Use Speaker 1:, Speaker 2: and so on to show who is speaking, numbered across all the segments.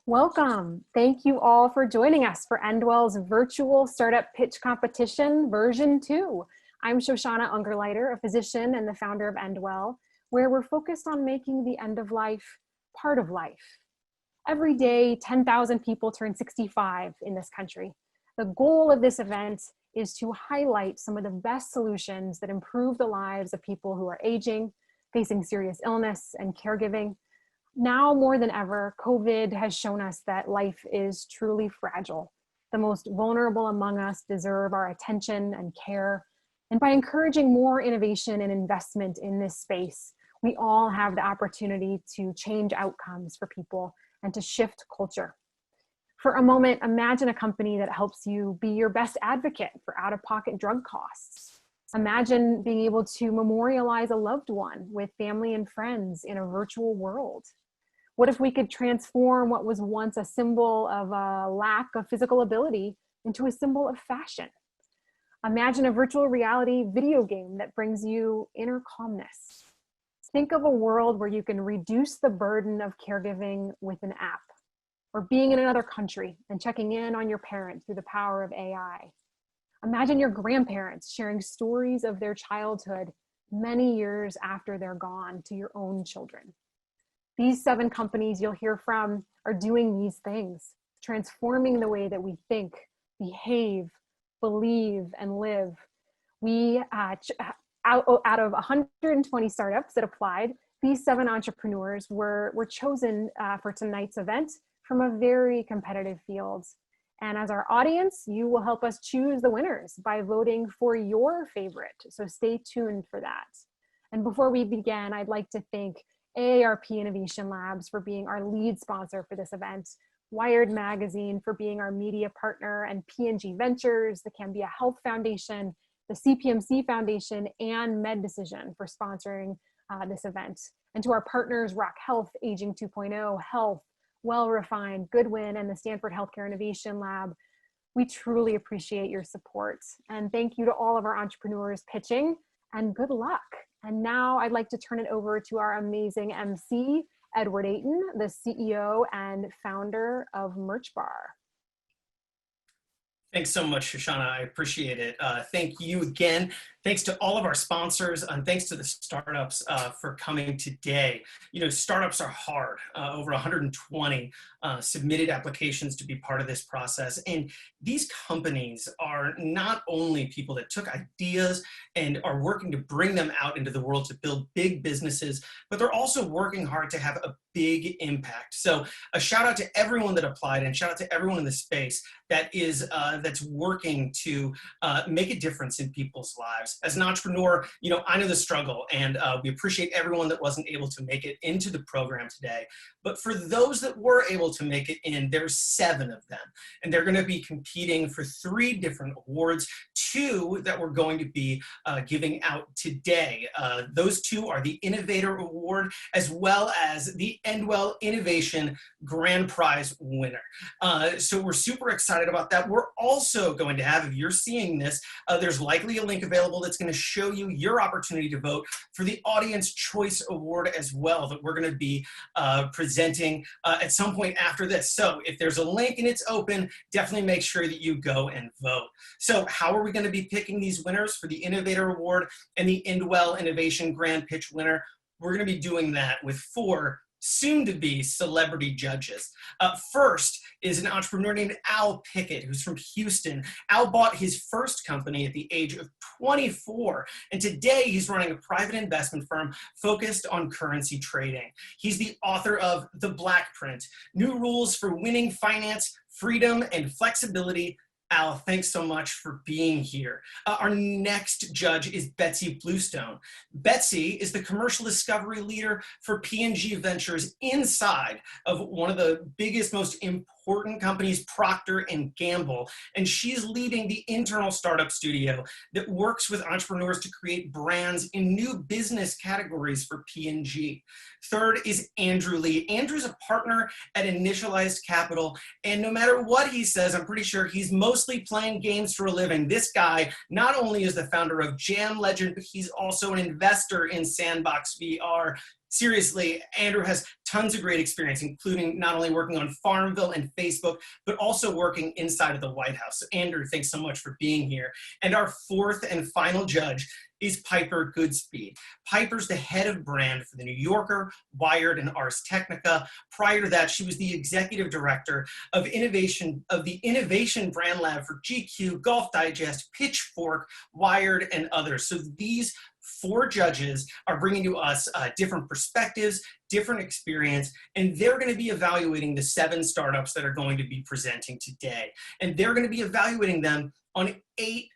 Speaker 1: Welcome. Thank you all for joining us for Endwell's virtual startup pitch competition version 2. I'm Shoshana Ungerleider, a physician and the founder of Endwell, where we're focused on making the end of life part of life. Every day, 10,000 people turn 65 in this country. The goal of this event is to highlight some of the best solutions that improve the lives of people who are aging, facing serious illness and caregiving. Now more than ever, COVID has shown us that life is truly fragile. The most vulnerable among us deserve our attention and care. And by encouraging more innovation and investment in this space, we all have the opportunity to change outcomes for people and to shift culture. For a moment, imagine a company that helps you be your best advocate for out-of-pocket drug costs. Imagine being able to memorialize a loved one with family and friends in a virtual world. What if we could transform what was once a symbol of a lack of physical ability into a symbol of fashion? Imagine a virtual reality video game that brings you inner calmness. Think of a world where you can reduce the burden of caregiving with an app, or being in another country and checking in on your parent through the power of AI. Imagine your grandparents sharing stories of their childhood many years after they're gone to your own children. These 7 companies you'll hear from are doing these things, transforming the way that we think, behave, believe, and live. We, out of 120 startups that applied, these 7 entrepreneurs were chosen for tonight's event from a very competitive field. And as our audience, you will help us choose the winners by voting for your favorite. So stay tuned for that. And before we begin, I'd like to thank AARP Innovation Labs for being our lead sponsor for this event, Wired Magazine for being our media partner, and P&G Ventures, the Cambia Health Foundation, the CPMC Foundation, and MedDecision for sponsoring this event. And to our partners, Rock Health, Aging 2.0, Health, Well Refined, Goodwin, and the Stanford Healthcare Innovation Lab, we truly appreciate your support. And thank you to all of our entrepreneurs pitching, and good luck. And now I'd like to turn it over to our amazing MC, Edward Ayton, the CEO and founder of Merch Bar.
Speaker 2: Thanks so much, Shoshana. I appreciate it. Thank you again. Thanks to all of our sponsors, and thanks to the startups for coming today. You know, startups are hard. Over 120 submitted applications to be part of this process. And these companies are not only people that took ideas and are working to bring them out into the world to build big businesses, but they're also working hard to have a big impact. So a shout out to everyone that applied, and shout out to everyone in the space that is that's working to make a difference in people's lives. As an entrepreneur, you know, I know the struggle, and we appreciate everyone that wasn't able to make it into the program today. But for those that were able to make it in, there's 7 of them, and they're going to be competing for 3 different awards, 2 that we're going to be giving out today. Those 2 are the Innovator Award as well as the Endwell Innovation Grand Prize winner. So we're super excited about that. We're also going to have, if you're seeing this, there's likely a link available that's going to show you your opportunity to vote for the Audience Choice Award as well, that we're going to be presenting at some point after this. So if there's a link and it's open, definitely make sure that you go and vote. So how are we going to be picking these winners for the Innovator Award and the Endwell Innovation Grand Pitch winner? We're going to be doing that with 4 soon-to-be celebrity judges. First is an entrepreneur named Al Pickett, who's from Houston. Al bought his first company at the age of 24, and today he's running a private investment firm focused on currency trading. He's the author of The Black Print, New Rules for Winning Finance, Freedom, and Flexibility. Al, thanks so much for being here. Our next judge is Betsy Bluestone. Betsy is the commercial discovery leader for P&G Ventures inside of one of the biggest, most important companies, Procter & Gamble, and she's leading the internal startup studio that works with entrepreneurs to create brands in new business categories for P&G. Third is Andrew Lee. Andrew's a partner at Initialized Capital, and no matter what he says, I'm pretty sure he's mostly playing games for a living. This guy not only is the founder of Jam Legend, but he's also an investor in Sandbox VR. seriously, Andrew has tons of great experience, including not only working on Farmville and Facebook, but also working inside of the White House. So Andrew, thanks so much for being here. And our fourth and final judge is Piper Goodspeed. Piper's the head of brand for The New Yorker, Wired, and Ars Technica. Prior to that, she was the executive director of innovation of the Innovation Brand Lab for GQ, Golf Digest, Pitchfork, Wired, and others. So these four judges are bringing to us different perspectives, different experience, and they're going to be evaluating the 7 startups that are going to be presenting today. And they're going to be evaluating them on 8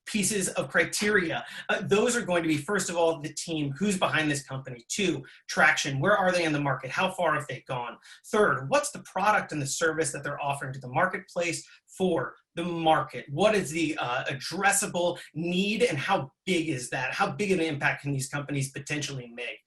Speaker 2: pieces of criteria. Those are going to be, first of all, the team, who's behind this company. 2, traction, where are they in the market? How far have they gone? 3rd, what's the product and the service that they're offering to the marketplace? 4, the market. What is the addressable need and how big is that? How big of an impact can these companies potentially make?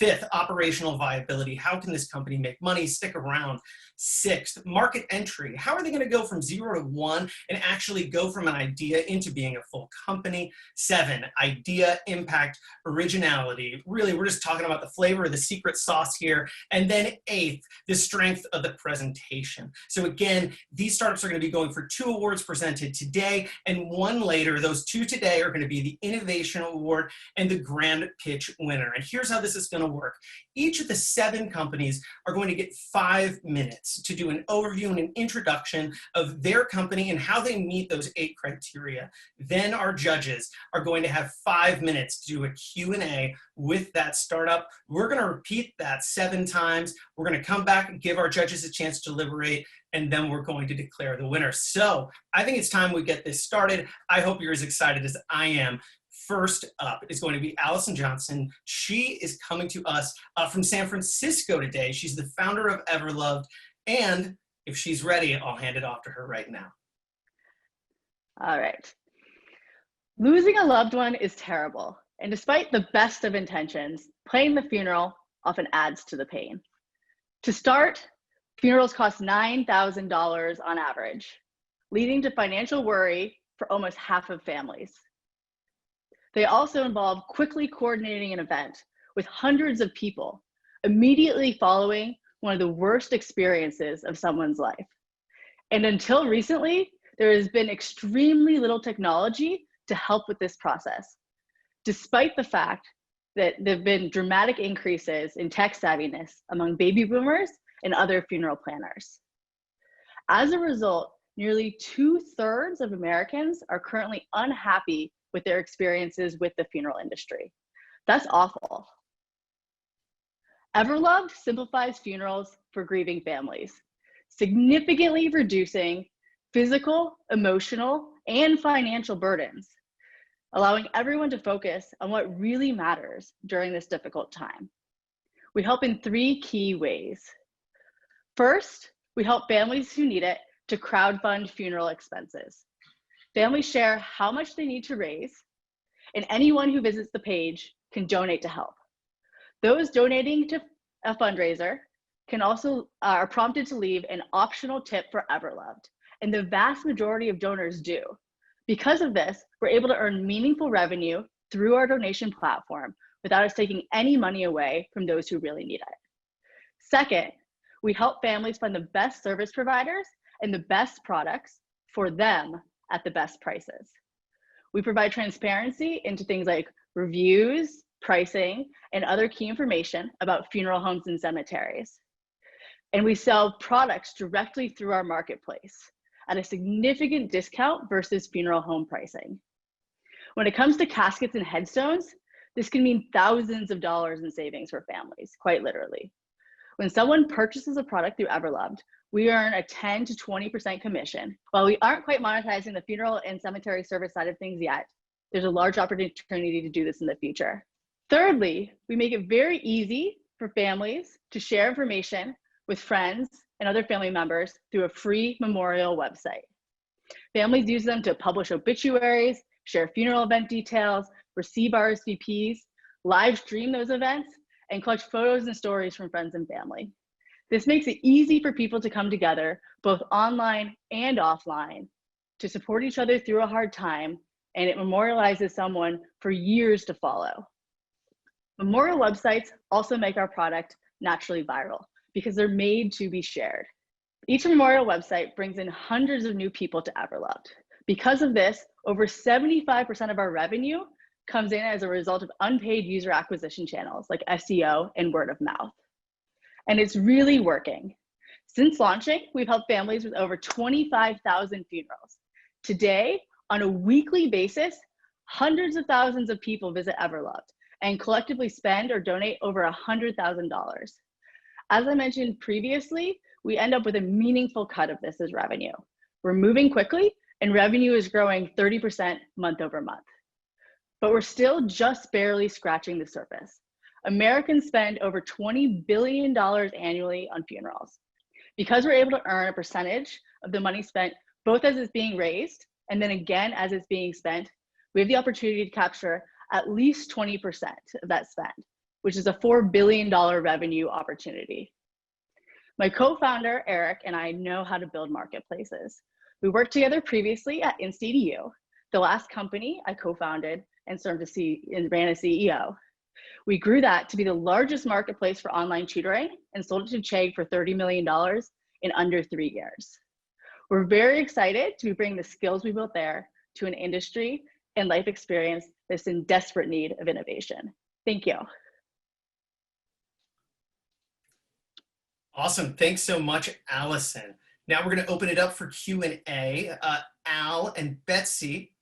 Speaker 2: 5th, operational viability. How can this company make money, stick around? 6th, market entry. How are they going to go from 0 to 1 and actually go from an idea into being a full company? 7, idea, impact, originality. Really, we're just talking about the flavor of the secret sauce here. And then 8th, the strength of the presentation. So again, these startups are going to be going for 2 awards presented today and 1 later. Those 2 today are going to be the Innovation Award and the Grand Pitch winner. And here's how this is going to work. Each of the 7 companies are going to get 5 minutes to do an overview and an introduction of their company and how they meet those 8 criteria. Then our judges are going to have 5 minutes to do a Q&A with that startup. We're going to repeat that 7 times. We're going to come back and give our judges a chance to deliberate, and then we're going to declare the winner. So I think it's time we get this started. I hope you're as excited as I am. First up is going to be Allison Johnson. She is coming to us from San Francisco today. She's the founder of Everloved, and if she's ready, I'll hand it off to her right now.
Speaker 3: All right. Losing a loved one is terrible, and despite the best of intentions, planning the funeral often adds to the pain. To start, funerals cost $9,000 on average, leading to financial worry for almost half of families. They also involve quickly coordinating an event with hundreds of people immediately following one of the worst experiences of someone's life. And until recently, there has been extremely little technology to help with this process, despite the fact that there have been dramatic increases in tech savviness among baby boomers and other funeral planners. As a result, nearly 2/3 of Americans are currently unhappy with their experiences with the funeral industry. That's awful. Everloved simplifies funerals for grieving families, significantly reducing physical, emotional, and financial burdens, allowing everyone to focus on what really matters during this difficult time. We help in 3 key ways. First, we help families who need it to crowdfund funeral expenses. Families share how much they need to raise, and anyone who visits the page can donate to help. Those donating to a fundraiser can also are prompted to leave an optional tip for Everloved, and the vast majority of donors do. Because of this, we're able to earn meaningful revenue through our donation platform without us taking any money away from those who really need it. Second, we help families find the best service providers and the best products for them at the best prices. We provide transparency into things like reviews, pricing, and other key information about funeral homes and cemeteries. And we sell products directly through our marketplace at a significant discount versus funeral home pricing. When it comes to caskets and headstones, this can mean thousands of dollars in savings for families, quite literally. When someone purchases a product through Everloved, we earn a 10 to 20% commission. While we aren't quite monetizing the funeral and cemetery service side of things yet, there's a large opportunity to do this in the future. Thirdly, we make it very easy for families to share information with friends and other family members through a free memorial website. Families use them to publish obituaries, share funeral event details, receive RSVPs, live stream those events, and collect photos and stories from friends and family. This makes it easy for people to come together, both online and offline, to support each other through a hard time, and it memorializes someone for years to follow. Memorial websites also make our product naturally viral because they're made to be shared. Each memorial website brings in hundreds of new people to Everloved. Because of this, over 75% of our revenue comes in as a result of unpaid user acquisition channels like SEO and word of mouth. And it's really working. Since launching, we've helped families with over 25,000 funerals. Today, on a weekly basis, hundreds of thousands of people visit Everloved and collectively spend or donate over $100,000. As I mentioned previously, we end up with a meaningful cut of this as revenue. We're moving quickly and revenue is growing 30% month over month. But we're still just barely scratching the surface. Americans spend over $20 billion annually on funerals. Because we're able to earn a percentage of the money spent, both as it's being raised and then again as it's being spent, we have the opportunity to capture at least 20% of that spend, which is a $4 billion revenue opportunity. My co-founder, Eric, and I know how to build marketplaces. We worked together previously at InstEDU, the last company I co-founded and served and ran as CEO. We grew that to be the largest marketplace for online tutoring and sold it to Chegg for $30 million in under 3 years. We're very excited to be bringing the skills we built there to an industry and life experience that's in desperate need of innovation. Thank you.
Speaker 2: Awesome. Thanks so much, Allison. Now we're going to open it up for Q&A. Al and Betsy,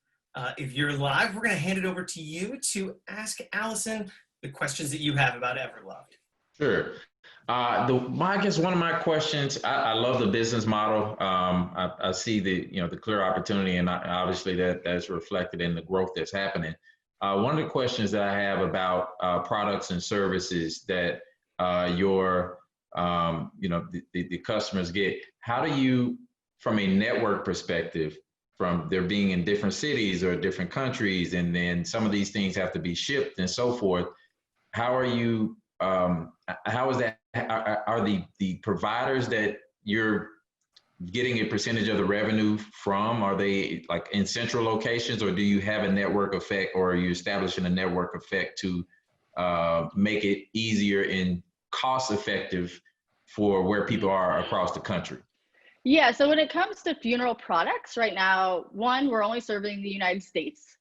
Speaker 2: if you're live, we're going to hand it over to you to ask Allison the questions that you have about Everloved.
Speaker 4: Sure. I guess one of my questions, I love the business model. I see the clear opportunity, and obviously that's reflected in the growth that's happening. One of the questions that I have about products and services that the customers get, how do you, from a network perspective, from there being in different cities or different countries, and then some of these things have to be shipped and so forth, how are you, how is that, are the providers that you're getting a percentage of the revenue from, are they like in central locations, or do you have a network effect, or are you establishing a network effect to make it easier and cost effective for where people are across the country?
Speaker 3: Yeah, so when it comes to funeral products right now, one, we're only serving the United States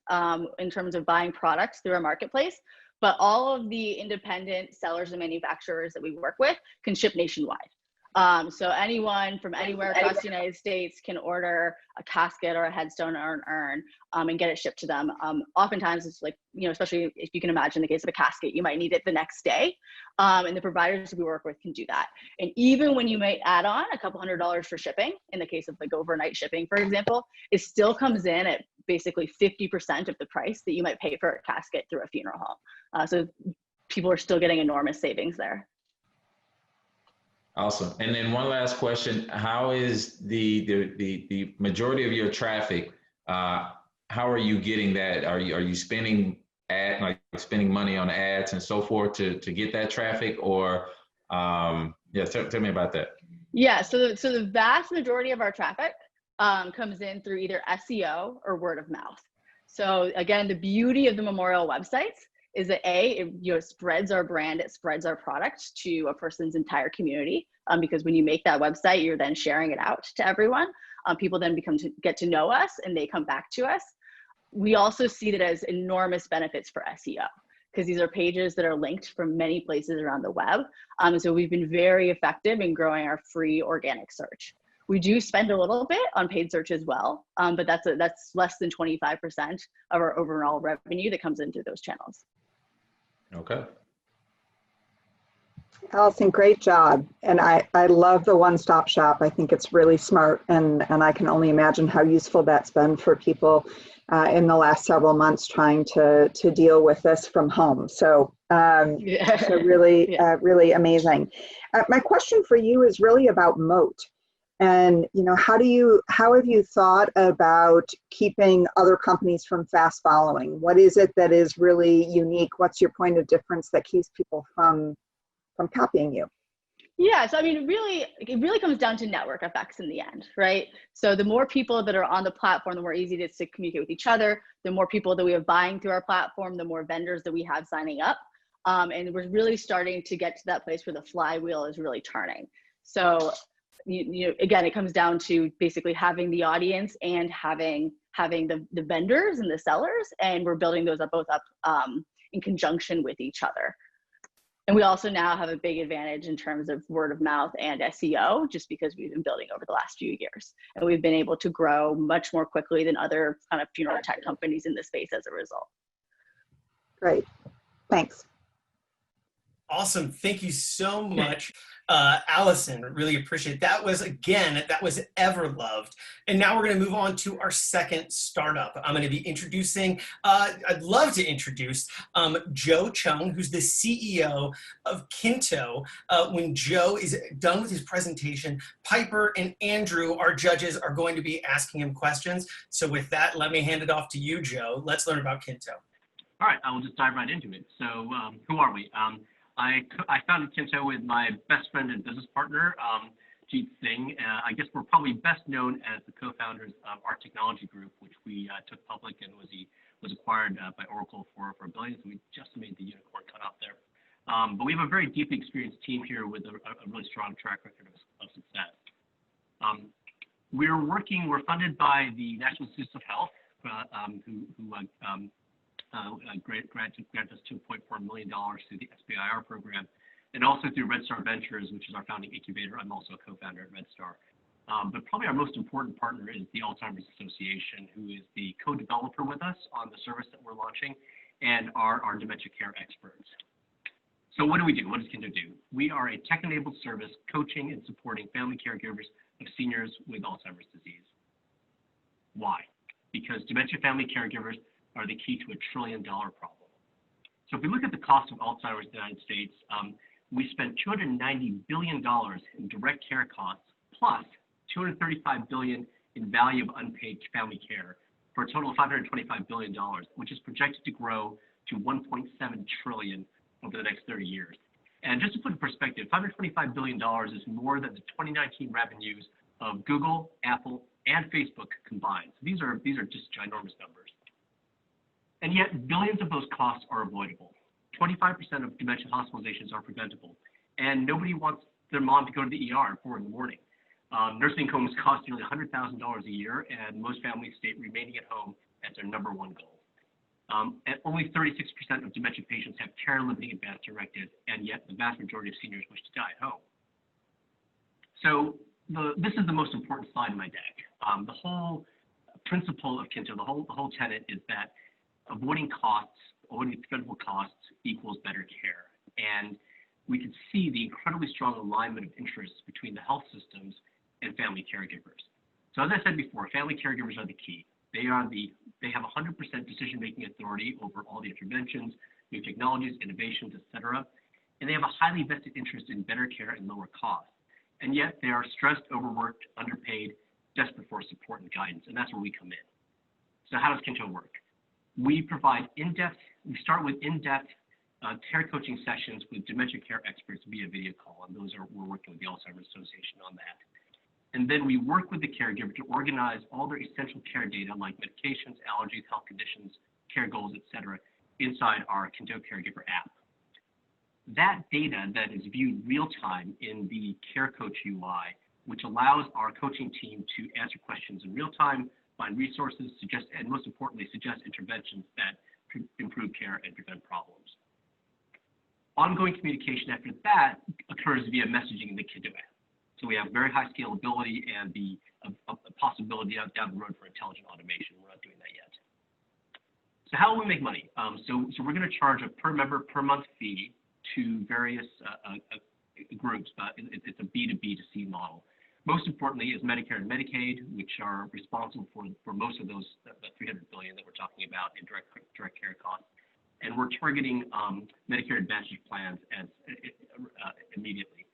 Speaker 3: in terms of buying products through our marketplace, but all of the independent sellers and manufacturers that we work with can ship nationwide. So anyone from anywhere across the United States can order a casket or a headstone or an urn and get it shipped to them. Oftentimes it's like, especially if you can imagine the case of a casket, you might need it the next day. And the providers that we work with can do that. And even when you might add on a couple $100 for shipping, in the case of like overnight shipping, for example, it still comes in at basically 50% of the price that you might pay for a casket through a funeral home. So people are still getting enormous savings there.
Speaker 4: Awesome. And then one last question: how is the majority of your traffic? How are you getting that? Are you spending spending money on ads and so forth to get that traffic, or tell me about that.
Speaker 3: Yeah. So the vast majority of our traffic comes in through either SEO or word of mouth. So again, the beauty of the memorial websites is that it spreads our brand, it spreads our product to a person's entire community. Because when you make that website, you're then sharing it out to everyone. People then get to know us and they come back to us. We also see that as enormous benefits for SEO, because these are pages that are linked from many places around the web. So we've been very effective in growing our free organic search. We do spend a little bit on paid search as well, but that's less than 25% of our overall revenue that comes in through those channels.
Speaker 4: Okay.
Speaker 5: Allison, great job. And I love the one-stop shop. I think it's really smart, and I can only imagine how useful that's been for people in the last several months trying to deal with this from home. So, so really, really amazing. My question for you is really about moat. And how have you thought about keeping other companies from fast following? What is it that is really unique? What's your point of difference that keeps people from copying you?
Speaker 3: Yeah, so I mean, it really comes down to network effects in the end, right? So the more people that are on the platform, the more easy it is to communicate with each other. The more people that we have buying through our platform, the more vendors that we have signing up. And we're really starting to get to that place where the flywheel is really turning. So, again, it comes down to basically having the audience and having the vendors and the sellers, and we're building those both up in conjunction with each other. And we also now have a big advantage in terms of word of mouth and SEO, just because we've been building over the last few years. And we've been able to grow much more quickly than other kind of funeral tech companies in the space as a result.
Speaker 5: Great, thanks.
Speaker 2: Awesome. Thank you so much, Allison. Really appreciate it. That was Everloved. And now we're going to move on to our second startup. I'm going to be introducing, I'd love to introduce Joe Chung, who's the CEO of Kinto. When Joe is done with his presentation, Piper and Andrew, our judges, are going to be asking him questions. So with that, let me hand it off to you, Joe. Let's learn about Kinto.
Speaker 6: All right, I will just dive right into it. So who are we? I founded Kinto with my best friend and business partner, Jeet Singh. I guess we're probably best known as the co-founders of our technology group, which we took public and was acquired by Oracle for $1 billion. So we just made the unicorn cutoff there. But we have a very deeply experienced team here with a really strong track record of success. We're funded by the National Institutes of Health, who grant us $2.4 million through the SBIR program, and also through Red Star Ventures, which is our founding incubator. I'm also a co-founder at Red Star. But probably our most important partner is the Alzheimer's Association, who is the co-developer with us on the service that we're launching, and our dementia care experts. So what do we do? What does Kinto do? We are a tech-enabled service coaching and supporting family caregivers of seniors with Alzheimer's disease. Why? Because dementia family caregivers are the key to $1 trillion problem. So if we look at the cost of Alzheimer's in the United States, we spent $290 billion in direct care costs, plus $235 billion in value of unpaid family care, for a total of $525 billion, which is projected to grow to $1.7 trillion over the next 30 years. And just to put in perspective, $525 billion is more than the 2019 revenues of Google, Apple, and Facebook combined. So these are just ginormous numbers. And yet, billions of those costs are avoidable. 25% of dementia hospitalizations are preventable, and nobody wants their mom to go to the ER at 4 in the morning. Nursing homes cost nearly $100,000 a year, and most families state remaining at home as their #1 goal. And only 36% of dementia patients have care-limiting advance directives, and yet the vast majority of seniors wish to die at home. So this is the most important slide in my deck. The whole principle of Kinto, the whole tenet is that avoiding preventable costs equals better care. And we can see the incredibly strong alignment of interests between the health systems and family caregivers. So as I said before, family caregivers are the key. They have 100% decision-making authority over all the interventions, new technologies, innovations, et cetera. And they have a highly vested interest in better care and lower costs. And yet they are stressed, overworked, underpaid, desperate for support and guidance. And that's where we come in. So how does Kinto work? We start with in-depth care coaching sessions with dementia care experts via video call, and we're working with the Alzheimer's Association on that. And then we work with the caregiver to organize all their essential care data like medications, allergies, health conditions, care goals, et cetera, inside our Kinto Caregiver app. That data that is viewed real time in the Care Coach UI, which allows our coaching team to answer questions in real time, find resources, and most importantly, suggest interventions that improve care and prevent problems. Ongoing communication after that occurs via messaging in the Kinto app. So we have very high scalability and a possibility down the road for intelligent automation. We're not doing that yet. So how will we make money? So we're going to charge a per member per month fee to various groups. It's a B2B2C model. Most importantly is Medicare and Medicaid, which are responsible for most of those, that $300 billion that we're talking about in direct care costs. And we're targeting Medicare Advantage plans immediately.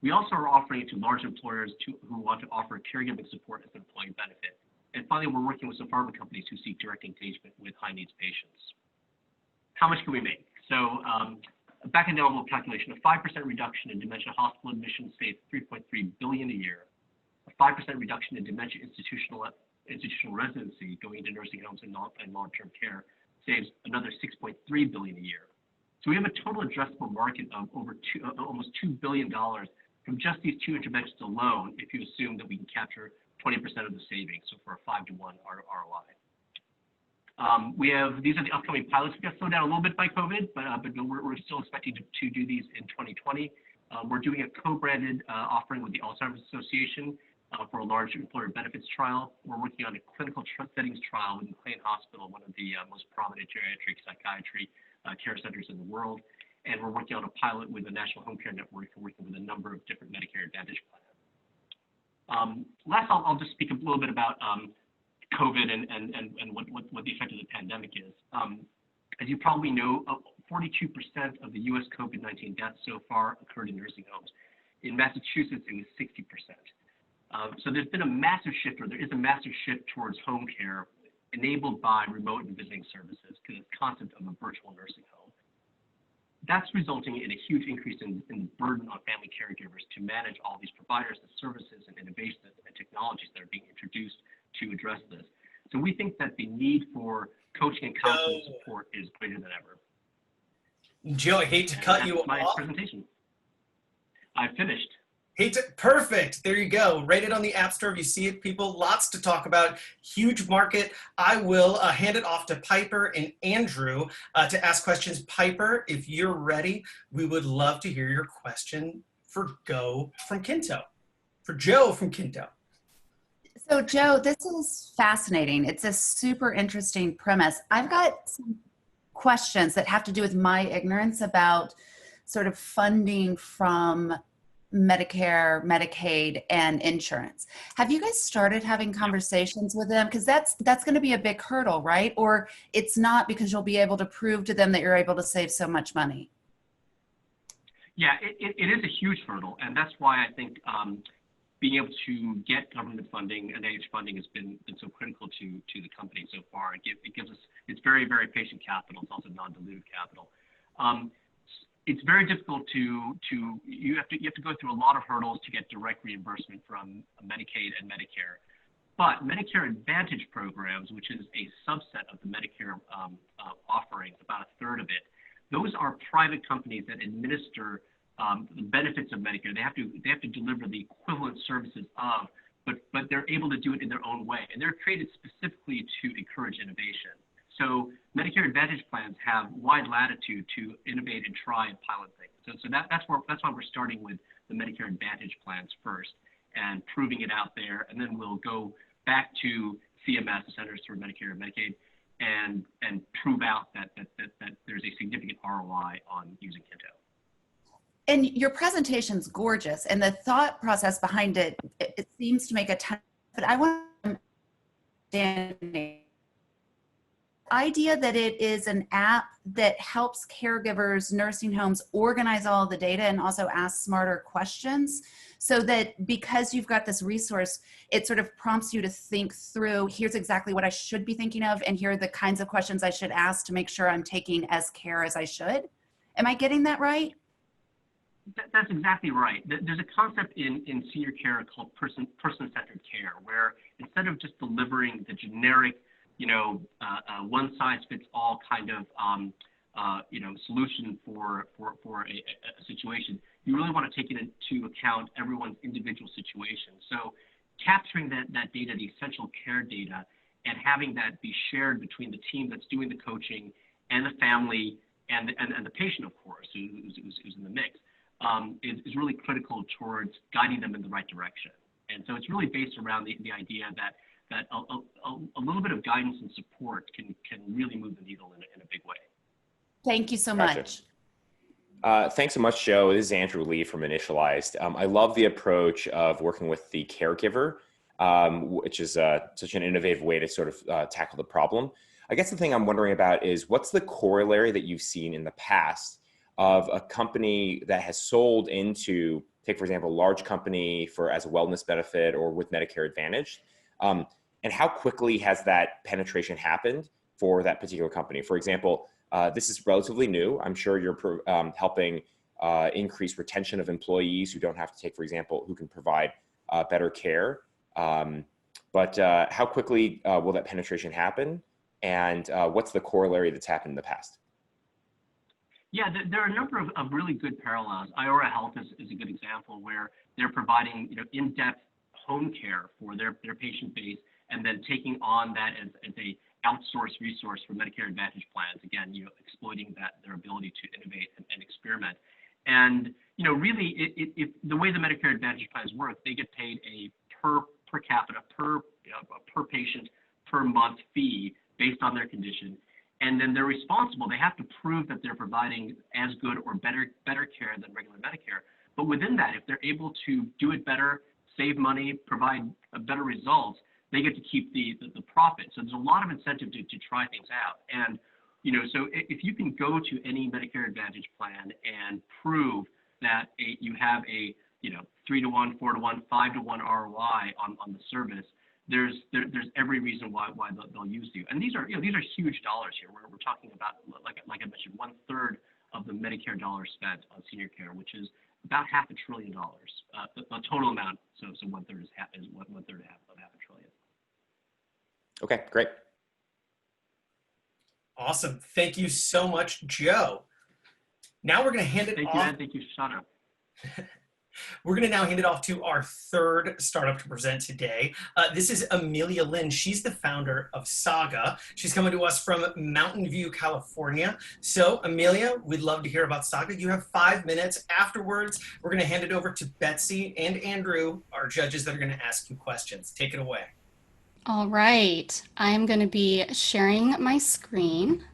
Speaker 6: We also are offering it to large employers who want to offer caregiving support as an employee benefit. And finally, we're working with some pharma companies who seek direct engagement with high-needs patients. How much can we make? So back in the envelope calculation, a 5% reduction in dementia hospital admissions saves $3.3 billion a year. A 5% reduction in dementia institutional residency going into nursing homes and long-term care saves another $6.3 billion a year. So we have a total addressable market of almost $2 billion from just these two interventions alone, if you assume that we can capture 20% of the savings, so for a 5-to-1 ROI. These are the upcoming pilots. We got slowed down a little bit by COVID, but we're still expecting to do these in 2020. We're doing a co-branded offering with the Alzheimer's Association for a large employer benefits trial. We're working on a clinical settings trial with McLean Hospital, one of the most prominent geriatric psychiatry care centers in the world. And we're working on a pilot with the National Home Care Network and working with a number of different Medicare Advantage plans. Last, I'll just speak a little bit about COVID and what the effect of the pandemic is. As you probably know, 42% of the US COVID-19 deaths so far occurred in nursing homes. In Massachusetts, it was 60%. So there's been a massive shift, or there is a massive shift towards home care enabled by remote and visiting services, because the concept of a virtual nursing home. That's resulting in a huge increase in burden on family caregivers to manage all these providers and services and innovations and technologies that are being introduced to address this. So we think that the need for coaching and counseling support is greater than ever.
Speaker 2: Joe, I hate to cut you off.
Speaker 6: My presentation. I've finished.
Speaker 2: Perfect. There you go. Rate it on the App Store if you see it, people. Lots to talk about. Huge market. I will hand it off to Piper and Andrew to ask questions. Piper, if you're ready, we would love to hear your question for Joe from Kinto.
Speaker 7: So Joe, this is fascinating. It's a super interesting premise. I've got some questions that have to do with my ignorance about sort of funding from Medicare, Medicaid, and insurance. Have you guys started having conversations with them? Because that's going to be a big hurdle, right? Or it's not, because you'll be able to prove to them that you're able to save so much money.
Speaker 6: Yeah, it is a huge hurdle, and that's why I think being able to get government funding and NIH funding has been so critical to the company so far. It gives us, it's very, very patient capital. It's also non-dilutive capital. It's very difficult you have to go through a lot of hurdles to get direct reimbursement from Medicaid and Medicare. But Medicare Advantage programs, which is a subset of the Medicare offerings, about a third of it, those are private companies that administer the benefits of Medicare. They have to deliver the equivalent services of, but they're able to do it in their own way, and they're created specifically to encourage innovation. So Medicare Advantage plans have wide latitude to innovate and try and pilot things. So that's why we're starting with the Medicare Advantage plans first and proving it out there, and then we'll go back to CMS, the Centers for Medicare and Medicaid, and prove out that there's a significant ROI on using Kinto.
Speaker 7: And your presentation's gorgeous, and the thought process behind it seems to make a ton. But I want to understand idea that it is an app that helps caregivers, nursing homes organize all the data and also ask smarter questions, so that because you've got this resource, it sort of prompts you to think through, here's exactly what I should be thinking of, and here are the kinds of questions I should ask to make sure I'm taking as care as I should. Am I getting that right?
Speaker 6: That's exactly right. There's a concept in senior care called person-centered care, where instead of just delivering the generic, one-size-fits-all kind of, solution for a situation, you really want to take into account everyone's individual situation. So capturing that data, the essential care data, and having that be shared between the team that's doing the coaching and the family and the patient, of course, who's in the mix, is really critical towards guiding them in the right direction. And so it's really based around the idea that a little bit of guidance and support can really move the needle in a big way.
Speaker 7: Thank you so much.
Speaker 8: Thanks so much, Joe. This is Andrew Lee from Initialized. I love the approach of working with the caregiver, which is such an innovative way to sort of tackle the problem. I guess the thing I'm wondering about is, what's the corollary that you've seen in the past of a company that has sold into, take for example, a large company as a wellness benefit or with Medicare Advantage, and how quickly has that penetration happened for that particular company? For example, this is relatively new. I'm sure you're helping increase retention of employees who don't have to take, for example, who can provide better care. But how quickly will that penetration happen? And what's the corollary that's happened in the past?
Speaker 6: Yeah, there are a number of really good parallels. Iora Health is a good example where they're providing in-depth home care for their patient base, and then taking on that as a outsourced resource for Medicare Advantage plans. Again, exploiting their ability to innovate and experiment. And really, if the way the Medicare Advantage plans work, they get paid a per capita, per patient, per month fee based on their condition. And then they're responsible. They have to prove that they're providing as good or better care than regular Medicare. But within that, if they're able to do it better, save money, provide better results, they get to keep the profit. So there's a lot of incentive to try things out. And so if you can go to any Medicare Advantage plan and prove that you have a 3-to-1, 4-to-1, 5-to-1 ROI on the service, there's every reason why they'll use you. And these are huge dollars here. We're talking about, like I mentioned, 1/3 of the Medicare dollars spent on senior care, which is about $500 billion. The total amount. So 1/3 is 1/3 of $500 billion.
Speaker 8: Okay, great.
Speaker 2: Awesome. Thank you so much, Joe. Now we're going to hand it off.
Speaker 6: Thank you, Ed. Thank you, Shauna.
Speaker 2: We're going to now hand it off to our third startup to present today. This is Amelia Lin. She's the founder of Saga. She's coming to us from Mountain View, California. So, Amelia, we'd love to hear about Saga. You have 5 minutes. Afterwards, we're going to hand it over to Betsy and Andrew, our judges that are going to ask you questions. Take it away.
Speaker 9: All right, I'm going to be sharing my screen.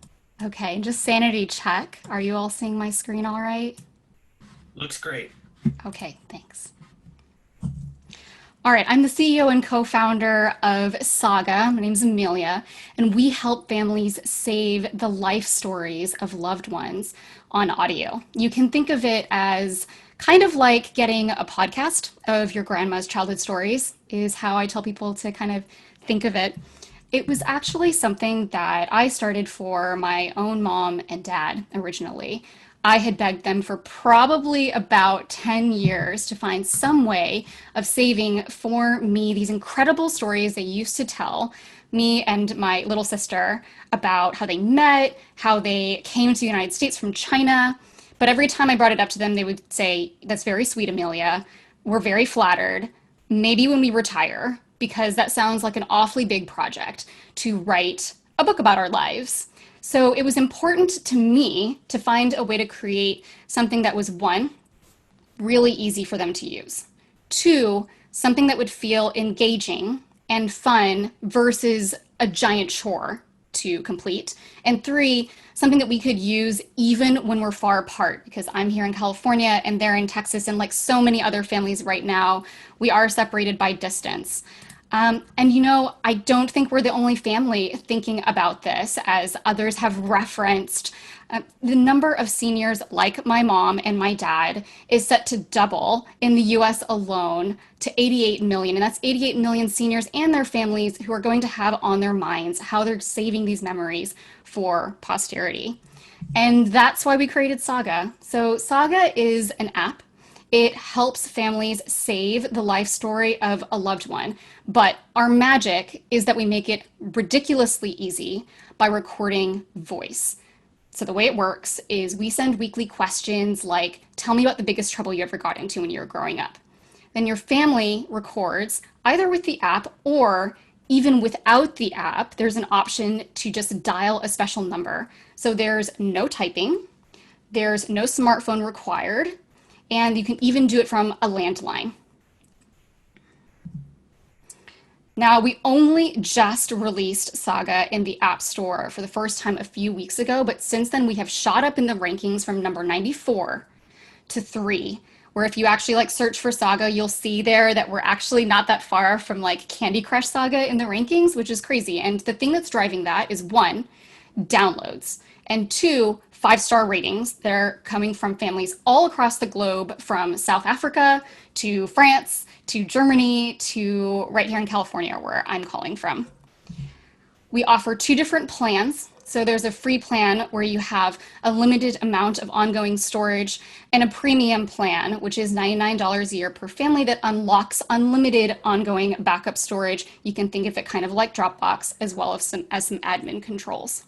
Speaker 9: Okay, just sanity check. Are you all seeing my screen all right?
Speaker 2: Looks great.
Speaker 9: Okay, thanks. All right, I'm the CEO and co-founder of Saga. My name's Amelia, and we help families save the life stories of loved ones on audio. You can think of it as kind of like getting a podcast of your grandma's childhood stories, is how I tell people to kind of think of it. It was actually something that I started for my own mom and dad originally. I had begged them for probably about 10 years to find some way of saving for me these incredible stories they used to tell me and my little sister about how they met, how they came to the United States from China. But every time I brought it up to them, they would say, "That's very sweet, Amelia. We're very flattered. Maybe when we retire," because that sounds like an awfully big project to write a book about our lives. So it was important to me to find a way to create something that was, 1, really easy for them to use, 2, something that would feel engaging and fun versus a giant chore to complete, and 3, something that we could use even when we're far apart, because I'm here in California and they're in Texas, and like so many other families right now, we are separated by distance. And I don't think we're the only family thinking about this, as others have referenced. The number of seniors like my mom and my dad is set to double in the US alone to 88 million. And that's 88 million seniors and their families who are going to have on their minds how they're saving these memories for posterity. And that's why we created Saga. So Saga is an app. It helps families save the life story of a loved one. But our magic is that we make it ridiculously easy by recording voice. So the way it works is we send weekly questions like, "Tell me about the biggest trouble you ever got into when you were growing up." Then your family records either with the app, or even without the app, there's an option to just dial a special number. So there's no typing, there's no smartphone required, and you can even do it from a landline. Now, we only just released Saga in the App Store for the first time a few weeks ago, but since then we have shot up in the rankings from number 94 to 3, where if you actually search for Saga, you'll see there that we're actually not that far from Candy Crush Saga in the rankings, which is crazy. And the thing that's driving that is 1, downloads, and 2, 5-star ratings. They're coming from families all across the globe, from South Africa to France to Germany to right here in California, where I'm calling from. We offer 2 different plans. So there's a free plan where you have a limited amount of ongoing storage, and a premium plan, which is $99 a year per family, that unlocks unlimited ongoing backup storage. You can think of it kind of like Dropbox, as well as some admin controls.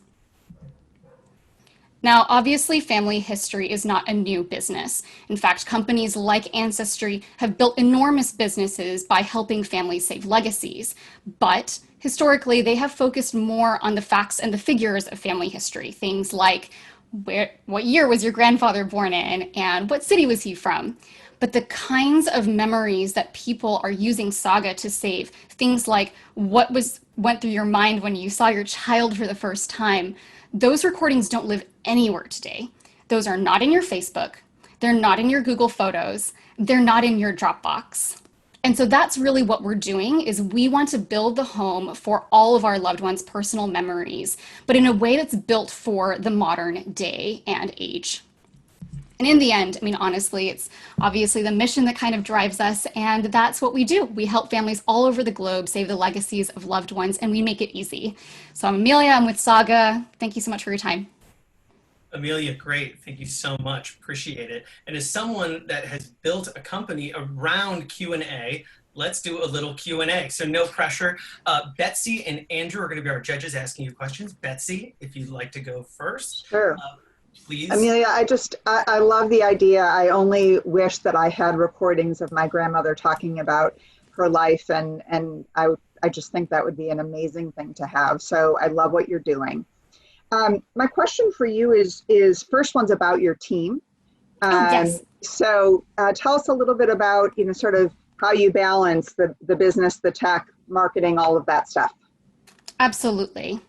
Speaker 9: Now, obviously, family history is not a new business. In fact, companies like Ancestry have built enormous businesses by helping families save legacies. But historically, they have focused more on the facts and the figures of family history. Things like what year was your grandfather born in and what city was he from? But the kinds of memories that people are using Saga to save, things like what went through your mind when you saw your child for the first time, those recordings don't live anywhere today. Those are not in your Facebook. They're not in your Google Photos. They're not in your Dropbox. And so that's really what we're doing is we want to build the home for all of our loved ones' personal memories, but in a way that's built for the modern day and age. And in the end, I mean, honestly, it's obviously the mission that kind of drives us, and that's what we do. We help families all over the globe save the legacies of loved ones, and we make it easy. So I'm Amelia, I'm with Saga. Thank you so much for your time.
Speaker 2: Amelia, great. Thank you so much. Appreciate it. And as someone that has built a company around Q&A, let's do a little Q&A. So no pressure. Betsy and Andrew are going to be our judges asking you questions. Betsy, if you'd like to go first.
Speaker 5: Sure.
Speaker 2: Please.
Speaker 5: Amelia, I love the idea. I only wish that I had recordings of my grandmother talking about her life, and I just think that would be an amazing thing to have. So I love what you're doing. My question for you is first one's about your team.
Speaker 9: Yes.
Speaker 5: So tell us a little bit about, sort of how you balance the business, the tech, marketing, all of that stuff.
Speaker 9: Absolutely.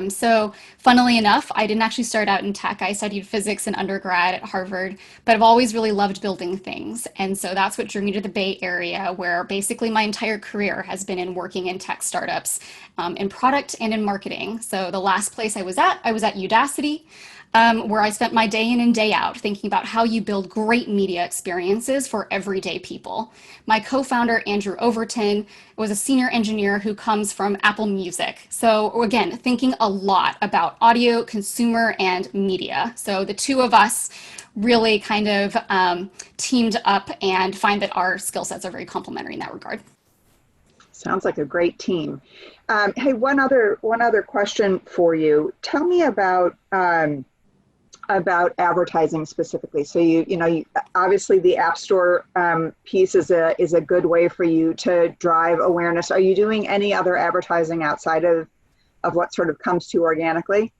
Speaker 9: So funnily enough, I didn't actually start out in tech. I studied physics in undergrad at Harvard, but I've always really loved building things. And so that's what drew me to the Bay Area, where basically my entire career has been in working in tech startups, in product and in marketing. So the last place I was at Udacity, where I spent my day in and day out thinking about how you build great media experiences for everyday people. My co-founder, Andrew Overton, was a senior engineer who comes from Apple Music. So again, thinking a lot about audio, consumer, and media. So the two of us really kind of teamed up and find that our skill sets are very complementary in that regard.
Speaker 5: Sounds like a great team. Hey, one other question for you. Tell me about advertising specifically. So you obviously the App Store piece is a good way for you to drive awareness. Are you doing any other advertising outside of what sort of comes to you organically?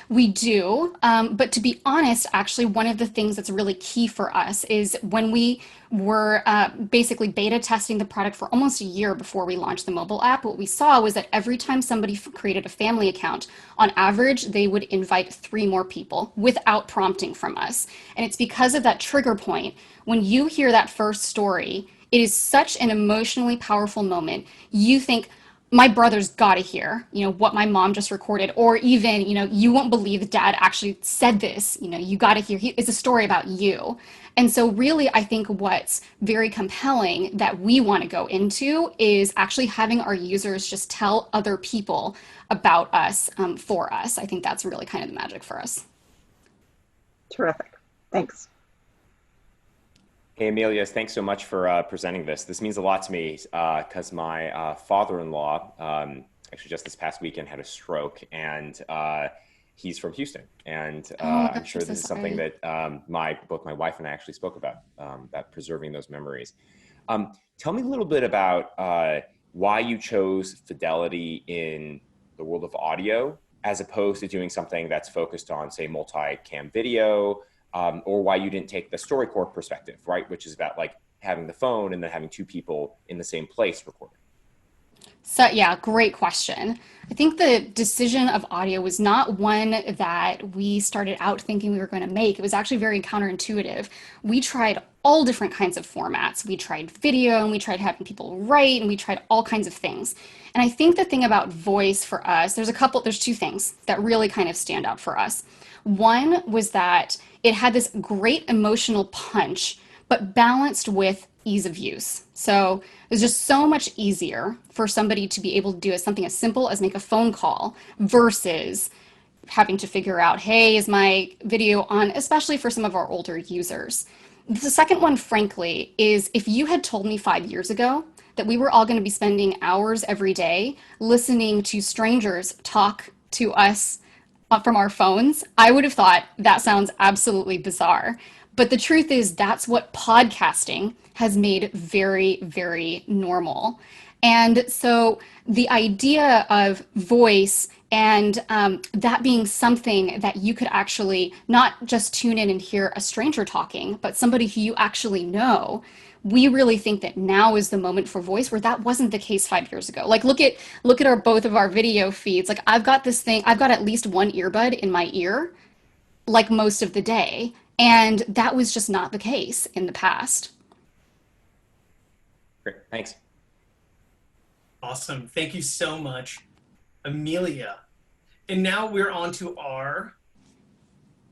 Speaker 9: We do, but to be honest, actually, one of the things that's really key for us is when we were basically beta testing the product for almost a year before we launched the mobile app, what we saw was that every time somebody created a family account, on average, they would invite 3 more people without prompting from us. And it's because of that trigger point. When you hear that first story, it is such an emotionally powerful moment. You think, my brother's got to hear, what my mom just recorded, or even, you won't believe dad actually said this, you got to hear, it's a story about you. And so really, I think what's very compelling that we want to go into is actually having our users just tell other people about us for us. I think that's really kind of the magic for us.
Speaker 5: Terrific. Thanks.
Speaker 8: Hey, Amelia, thanks so much for presenting this. This means a lot to me because my father-in-law, actually just this past weekend, had a stroke, and he's from Houston. And I'm sure this is something that both my wife and I actually spoke about preserving those memories. Tell me a little bit about why you chose fidelity in the world of audio as opposed to doing something that's focused on, say, multi-cam video, or why you didn't take the StoryCorps perspective, right? Which is about like having the phone and then having 2 people in the same place recording.
Speaker 9: So yeah, great question. I think the decision of audio was not one that we started out thinking we were going to make. It was actually very counterintuitive. We tried all different kinds of formats. We tried video, and we tried having people write, and we tried all kinds of things. And I think the thing about voice for us, there's 2 things that really kind of stand out for us. One was that it had this great emotional punch, but balanced with ease of use. So it was just so much easier for somebody to be able to do something as simple as make a phone call versus having to figure out, hey, is my video on, especially for some of our older users. The second one, frankly, is if you had told me 5 years ago that we were all going to be spending hours every day listening to strangers talk to us from our phones, I would have thought that sounds absolutely bizarre. But the truth is, that's what podcasting has made very, very normal. And so the idea of voice and that being something that you could actually not just tune in and hear a stranger talking, but somebody who you actually know, we really think that now is the moment for voice, where that wasn't the case 5 years ago. Like look at our both of our video feeds. Like I've got this thing, I've got at least one earbud in my ear, like most of the day. And that was just not the case in the past.
Speaker 8: Great, thanks.
Speaker 2: Awesome. Thank you so much, Amelia. And now we're on to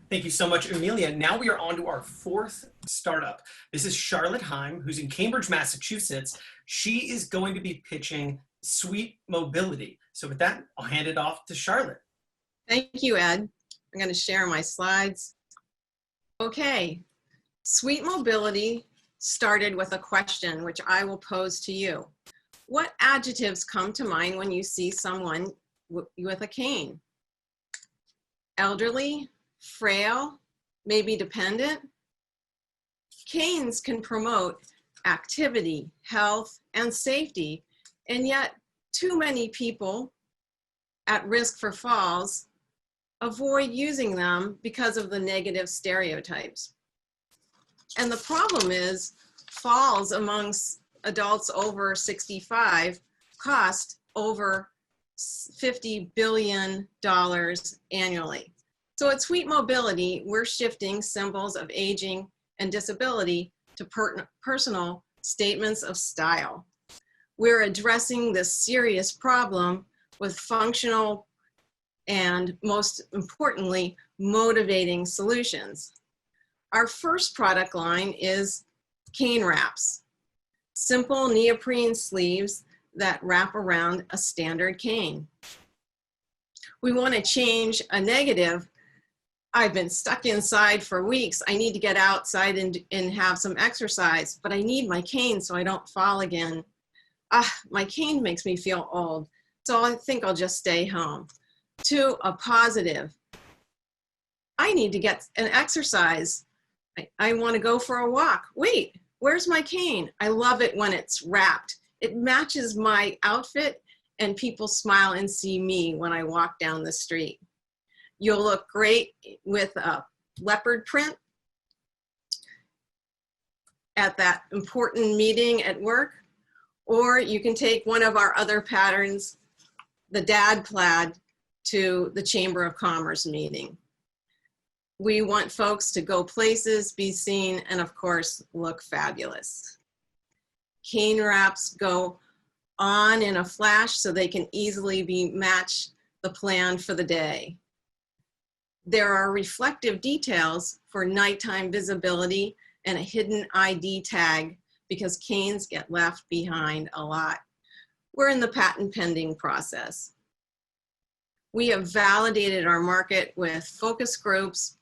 Speaker 2: thank you so much, Amelia. Now we are on to our fourth startup. This is Charlotte Heim, who's in Cambridge, Massachusetts. She is going to be pitching Sweetmobility. So with that, I'll hand it off to Charlotte.
Speaker 10: Thank you, Ed. I'm going to share my slides. Okay, Sweetmobility started with a question, which I will pose to you. What adjectives come to mind when you see someone with a cane? Elderly, frail, maybe dependent? Canes can promote activity, health, and safety, and yet too many people at risk for falls avoid using them because of the negative stereotypes. And the problem is falls amongst adults over 65 cost over $50 billion annually. So at Sweetmobility, we're shifting symbols of aging and disability to personal statements of style. We're addressing this serious problem with functional and, most importantly, motivating solutions. Our first product line is cane wraps, simple neoprene sleeves that wrap around a standard cane. We want to change a negative. I've been stuck inside for weeks. I need to get outside and have some exercise, but I need my cane so I don't fall again. My cane makes me feel old, so I think I'll just stay home. To a positive, I need to get an exercise. I want to go for a walk. Wait, where's my cane? I love it when it's wrapped. It matches my outfit and people smile and see me when I walk down the street. You'll look great with a leopard print at that important meeting at work, or you can take one of our other patterns, the dad plaid, to the Chamber of Commerce meeting. We want folks to go places, be seen, and of course, look fabulous. Cane wraps go on in a flash so they can easily be matched the plan for the day. There are reflective details for nighttime visibility and a hidden ID tag because canes get left behind a lot. We're in the patent pending process. We have validated our market with focus groups.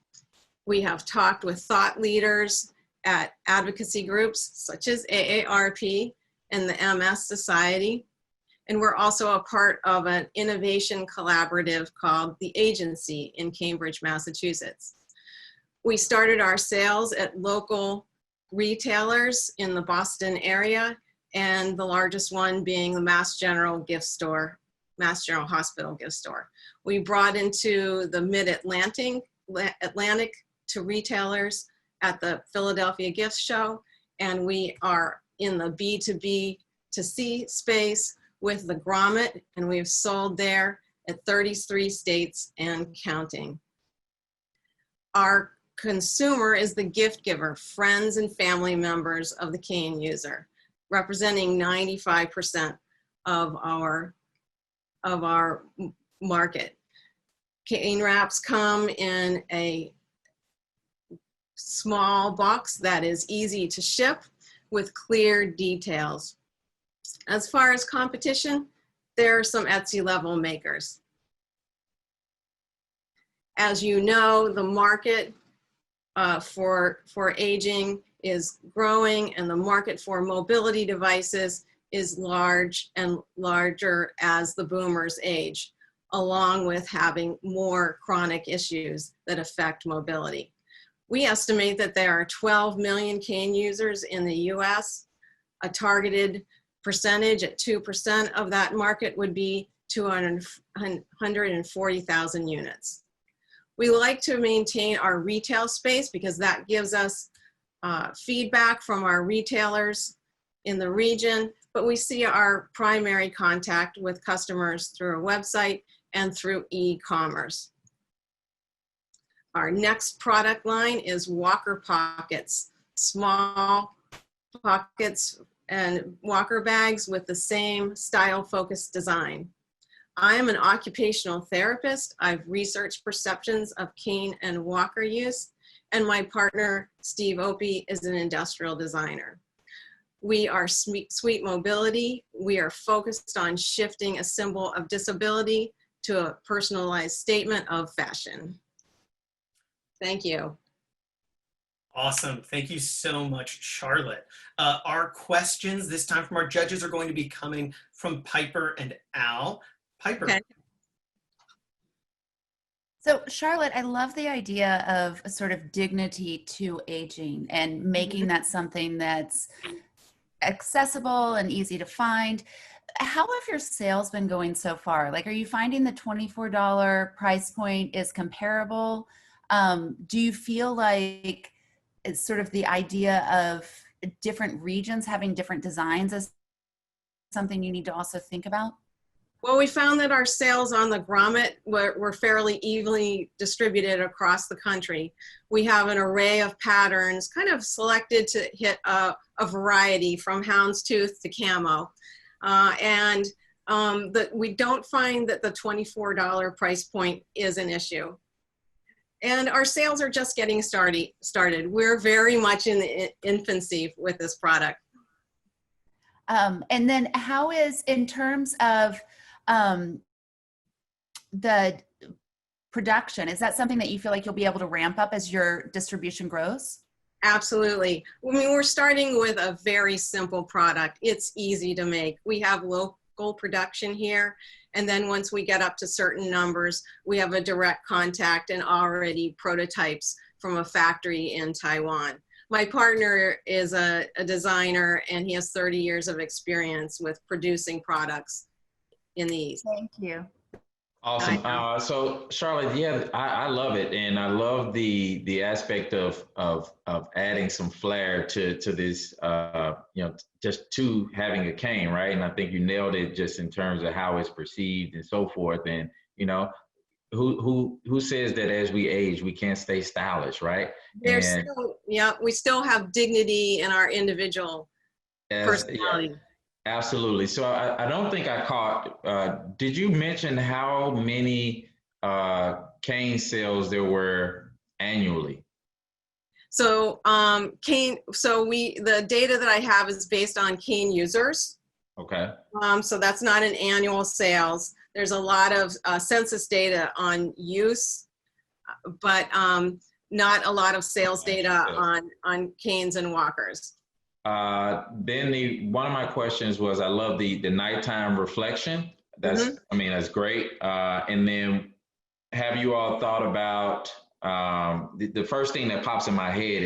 Speaker 10: We have talked with thought leaders at advocacy groups such as AARP and the MS Society. And we're also a part of an innovation collaborative called The Agency in Cambridge, Massachusetts. We started our sales at local retailers in the Boston area, and the largest one being the Mass General gift store, Mass General Hospital gift store. We brought into the Mid-Atlantic to retailers at the Philadelphia Gift Show, and we are in the B2B to C space with the Grommet, and we've sold there at 33 states and counting. Our consumer is the gift giver, friends and family members of the cane user, representing 95% of our market. Cane wraps come in a small box that is easy to ship with clear details. As far as competition, there are some Etsy level makers. As you know, the market for aging is growing, and the market for mobility devices is large and larger as the boomers age. along with having more chronic issues that affect mobility. We estimate that there are 12 million cane users in the US. A targeted percentage at 2% of that market would be 140,000 units. We like to maintain our retail space because that gives us feedback from our retailers in the region, but we see our primary contact with customers through a website and through e-commerce. Our next product line is walker pockets, small pockets and walker bags with the same style-focused design. I am an occupational therapist. I've researched perceptions of cane and walker use, and my partner, Steve Opie, is an industrial designer. We are Sweetmobility. We are focused on shifting a symbol of disability to a personalized statement of fashion. Thank you.
Speaker 2: Awesome. Thank you so much, Charlotte. Our questions this time from our judges are going to be coming from Piper and Al. Piper.
Speaker 10: Okay.
Speaker 7: So Charlotte, I love the idea of a sort of dignity to aging and making that something that's accessible and easy to find. How have your sales been going so far? Like, are you finding the $24 price point is comparable? Do you feel like it's sort of the idea of different regions having different designs is something you need to also think about?
Speaker 10: Well, we found that our sales on the grommet were fairly evenly distributed across the country. We have an array of patterns kind of selected to hit a variety from houndstooth to camo. We don't find that the $24 price point is an issue. And our sales are just getting started. We're very much in the infancy with this product.
Speaker 7: And then how is, in terms of the production, is that something that you feel like you'll be able to ramp up as your distribution grows?
Speaker 10: Absolutely. I mean, we're starting with a very simple product. It's easy to make. We have local production here. And then once we get up to certain numbers, we have a direct contact and already prototypes from a factory in Taiwan. My partner is a designer, and he has 30 years of experience with producing products in the East.
Speaker 7: Thank you.
Speaker 4: Awesome. So Charlotte, yeah, I love it, and I love the aspect of adding some flair to this, just to having a cane, right? And I think you nailed it just in terms of how it's perceived and so forth. And who says that as we age we can't stay stylish, right?
Speaker 10: We still have dignity in our individual personality.
Speaker 4: Yeah. Absolutely. So I don't think I caught, did you mention how many cane sales there were annually?
Speaker 10: So the data that I have is based on cane users.
Speaker 4: Okay.
Speaker 10: So that's not an annual sales. There's a lot of census data on use, but not a lot of sales data on canes and walkers.
Speaker 4: Then one of my questions was, I love the nighttime reflection. That's, I mean, that's great. And then have you all thought about, the first thing that pops in my head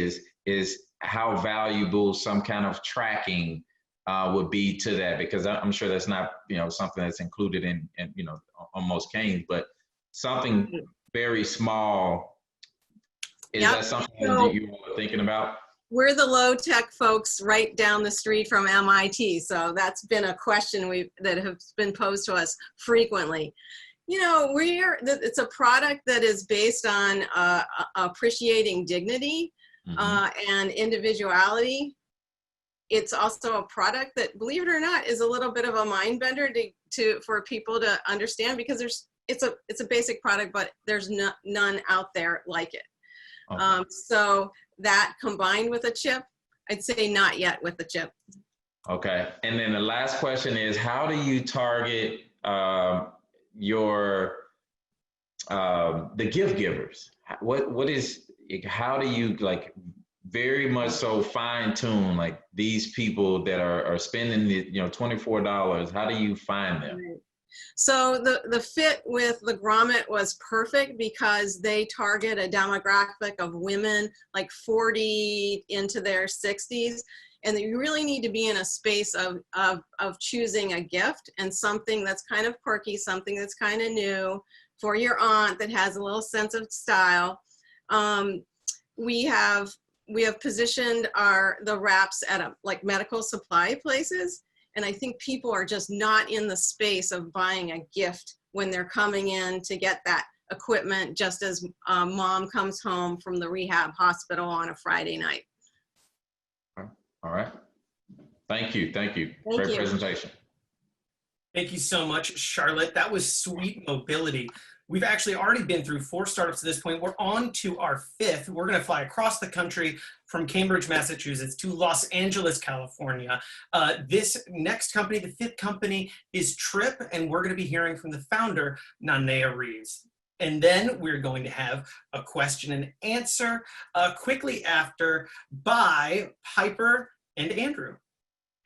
Speaker 4: is how valuable some kind of tracking would be to that, because I'm sure that's not, something that's included in on most canes, but something very small. Is that something that you were thinking about?
Speaker 10: We're the low-tech folks right down the street from MIT, so that's been a question that has been posed to us frequently. It's a product that is based on appreciating dignity and individuality. It's also a product that, believe it or not, is a little bit of a mind bender for people to understand, because it's a basic product, but there's none out there like it. Okay. So that combined with a chip, I'd say not yet with the chip.
Speaker 4: Okay. And then the last question is, how do you target the gift givers? How do you very much so fine tune these people that are spending the $24? How do you find them?
Speaker 10: So the fit with the grommet was perfect because they target a demographic of women like 40 into their 60s. And you really need to be in a space of choosing a gift and something that's kind of quirky, something that's kind of new for your aunt that has a little sense of style. We have positioned the wraps at like medical supply places. And I think people are just not in the space of buying a gift when they're coming in to get that equipment just as mom comes home from the rehab hospital on a Friday night.
Speaker 4: All right. Thank you.
Speaker 10: Thank
Speaker 4: Great
Speaker 10: you.
Speaker 4: presentation.
Speaker 2: Thank you so much, Charlotte. That was Sweetmobility. We've actually already been through 4 startups to this point. We're on to our 5th. We're going to fly across the country from Cambridge, Massachusetts to Los Angeles, California. This next company, the 5th company, is TRIPP, and we're going to be hearing from the founder, Nanea Reeves. And then we're going to have a question and answer quickly after by Piper and Andrew.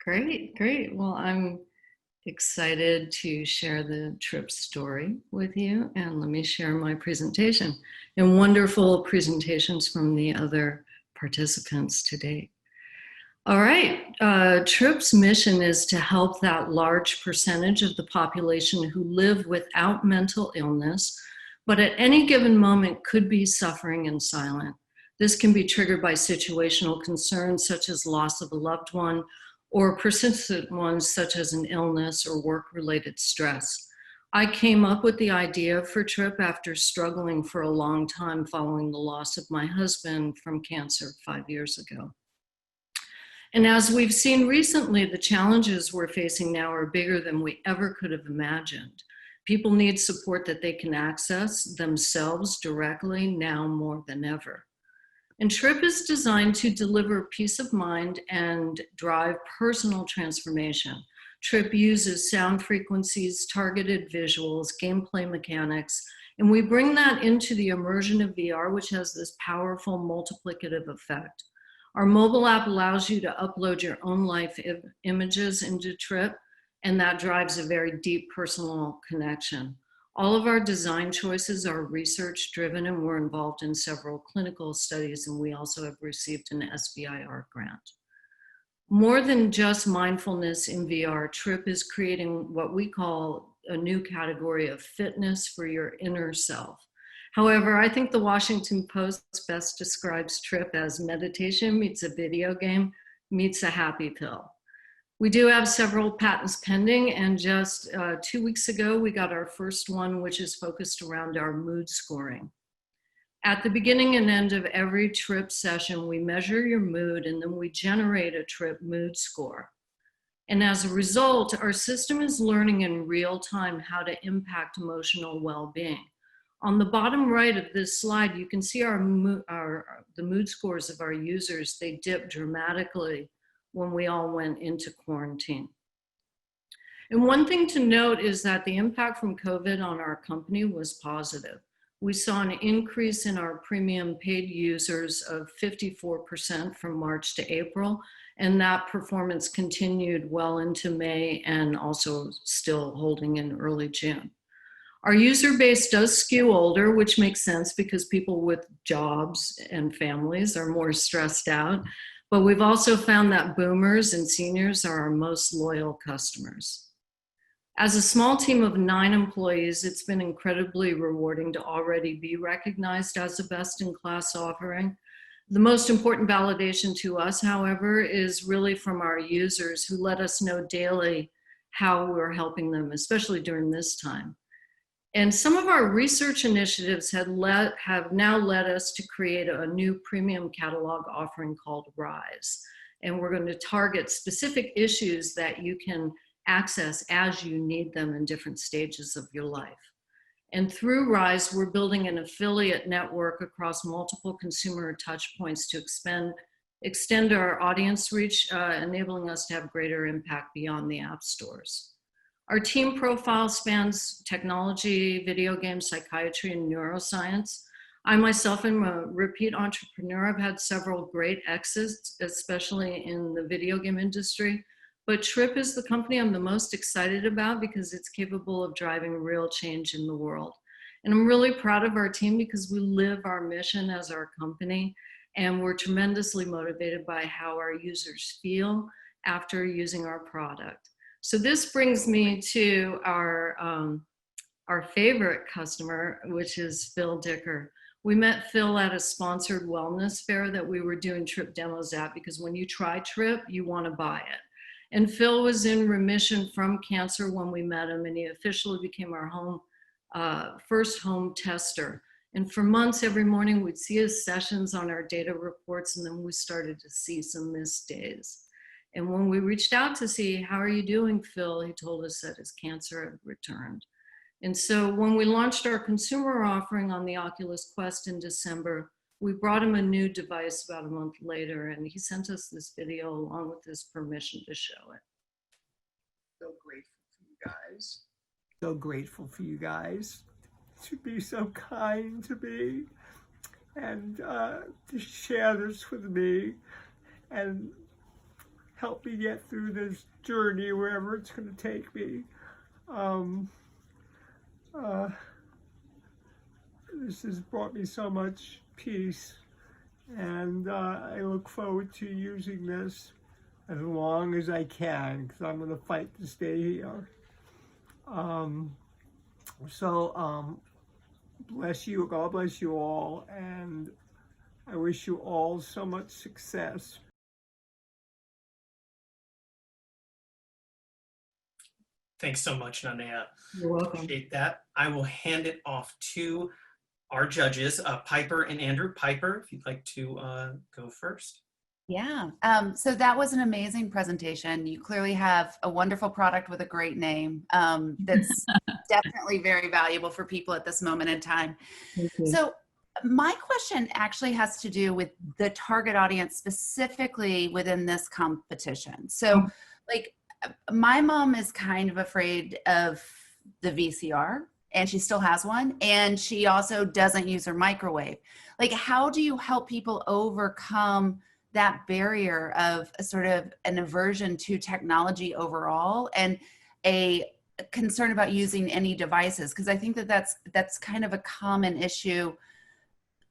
Speaker 11: Great. Well, I'm excited to share the TRIPP story with you, and let me share my presentation and wonderful presentations from the other participants today. All right, TRIPP's mission is to help that large percentage of the population who live without mental illness, but at any given moment could be suffering in silence. This can be triggered by situational concerns such as loss of a loved one, or persistent ones such as an illness or work-related stress. I came up with the idea for TRIPP after struggling for a long time following the loss of my husband from cancer 5 years ago. And as we've seen recently, the challenges we're facing now are bigger than we ever could have imagined. People need support that they can access themselves directly now more than ever. And TRIPP is designed to deliver peace of mind and drive personal transformation. TRIPP uses sound frequencies, targeted visuals, gameplay mechanics, and we bring that into the immersion of VR, which has this powerful multiplicative effect. Our mobile app allows you to upload your own life images into TRIPP, and that drives a very deep personal connection. All of our design choices are research-driven, and we're involved in several clinical studies, and we also have received an SBIR grant. More than just mindfulness in VR, TRIPP is creating what we call a new category of fitness for your inner self. However, I think the Washington Post best describes TRIPP as meditation meets a video game meets a happy pill. We do have several patents pending, and just 2 weeks ago, we got our first one, which is focused around our mood scoring. At the beginning and end of every TRIPP session, we measure your mood, and then we generate a TRIPP mood score. And as a result, our system is learning in real time how to impact emotional well-being. On the bottom right of this slide, you can see the mood scores of our users. They dip dramatically when we all went into quarantine. And one thing to note is that the impact from COVID on our company was positive. We saw an increase in our premium paid users of 54% from March to April, and that performance continued well into May and also still holding in early June. Our user base does skew older, which makes sense because people with jobs and families are more stressed out. But we've also found that boomers and seniors are our most loyal customers. As a small team of 9 employees, it's been incredibly rewarding to already be recognized as a best-in-class offering. The most important validation to us, however, is really from our users who let us know daily how we're helping them, especially during this time. And some of our research initiatives have now led us to create a new premium catalog offering called Rise. And we're going to target specific issues that you can access as you need them in different stages of your life. And through Rise, we're building an affiliate network across multiple consumer touch points to extend our audience reach, enabling us to have greater impact beyond the app stores. Our team profile spans technology, video games, psychiatry, and neuroscience. I myself am a repeat entrepreneur. I've had several great exits, especially in the video game industry, But TRIPP is the company I'm the most excited about because it's capable of driving real change in the world. And I'm really proud of our team because we live our mission as our company, and we're tremendously motivated by how our users feel after using our product. So this brings me to our favorite customer, which is Phil Dicker. We met Phil at a sponsored wellness fair that we were doing TRIPP demos at, because when you try TRIPP, you want to buy it. And Phil was in remission from cancer when we met him, and he officially became our first home tester. And for months, every morning, we'd see his sessions on our data reports, and then we started to see some missed days. And when we reached out to see, how are you doing, Phil? He told us that his cancer had returned. And so when we launched our consumer offering on the Oculus Quest in December, we brought him a new device about a month later, and he sent us this video along with his permission to show it.
Speaker 12: So grateful for you guys. So grateful for you guys to be so kind to me and to share this with me and help me get through this journey wherever it's going to take me. This has brought me so much peace, and I look forward to using this as long as I can, because I'm going to fight to stay here. Bless you, God bless you all, and I wish you all so much success.
Speaker 2: Thanks so much, Nanea.
Speaker 11: You're welcome.
Speaker 2: Appreciate that. I will hand it off to our judges, Piper and Andrew. Piper, if you'd like to go first.
Speaker 7: Yeah, so that was an amazing presentation. You clearly have a wonderful product with a great name that's definitely very valuable for people at this moment in time. So my question actually has to do with the target audience specifically within this competition. So like, my mom is kind of afraid of the VCR, and she still has one, and she also doesn't use her microwave. Like, how do you help people overcome that barrier of a sort of an aversion to technology overall and a concern about using any devices? Because I think that that's kind of a common issue,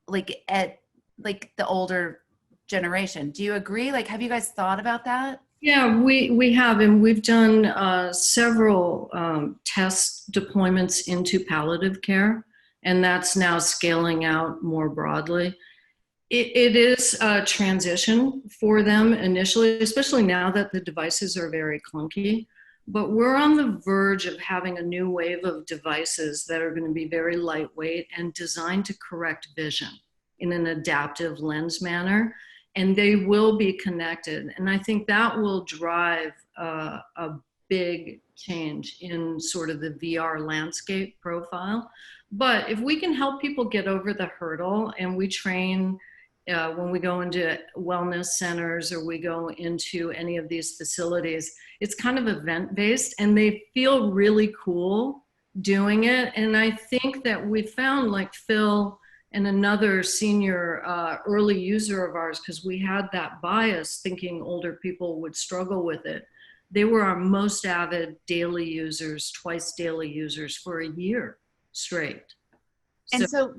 Speaker 7: like at like the older generation. Do you agree? Like, have you guys thought about that?
Speaker 11: Yeah, we have, and we've done several test deployments into palliative care, and that's now scaling out more broadly. It is a transition for them initially, especially now that the devices are very clunky, but we're on the verge of having a new wave of devices that are going to be very lightweight and designed to correct vision in an adaptive lens manner. And they will be connected. And I think that will drive a big change in sort of the VR landscape profile. But if we can help people get over the hurdle, and we train when we go into wellness centers or we go into any of these facilities, it's kind of event-based, and they feel really cool doing it. And I think that we found, like Phil and another senior early user of ours, because we had that bias thinking older people would struggle with it. They were our most avid daily users, twice daily users for a year straight.
Speaker 7: And so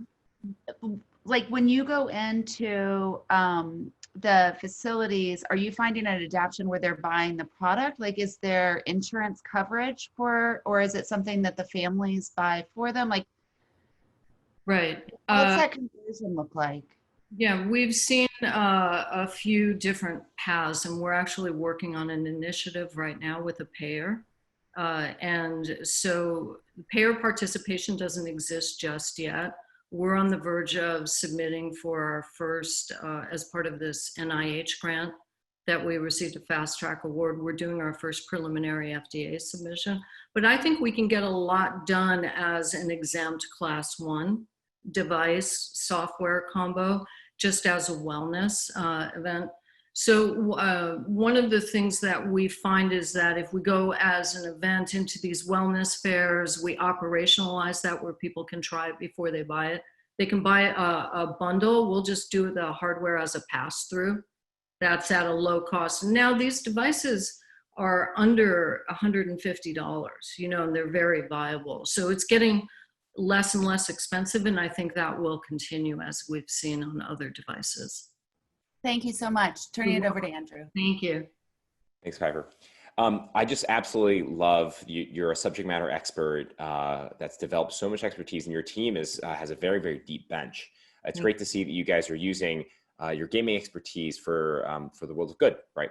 Speaker 7: like when you go into the facilities, are you finding an adaptation where they're buying the product? Like, is there insurance coverage for, or is it something that the families buy for them? Like,
Speaker 11: right.
Speaker 7: What's that conversion look like?
Speaker 11: Yeah, we've seen a few different paths, and we're actually working on an initiative right now with a payer. And so payer participation doesn't exist just yet. We're on the verge of submitting for our first, as part of this NIH grant that we received a fast track award. We're doing our first preliminary FDA submission. But I think we can get a lot done as an exempt class 1 device software combo, just as a wellness event. So one of the things that we find is that if we go as an event into these wellness fairs, we operationalize that where people can try it before they buy it. They can buy a bundle. We'll just do the hardware as a pass-through. That's at a low cost. And now these devices are under $150, and they're very viable. So it's getting less and less expensive, and I think that will continue as we've seen on other devices.
Speaker 7: Thank you so much. Turning it over to Andrew.
Speaker 11: Thank you.
Speaker 8: Thanks, Piper. I just absolutely love you. You're a subject matter expert that's developed so much expertise, and your team has a very, very deep bench. It's great to see that you guys are using your gaming expertise for the world of good, right?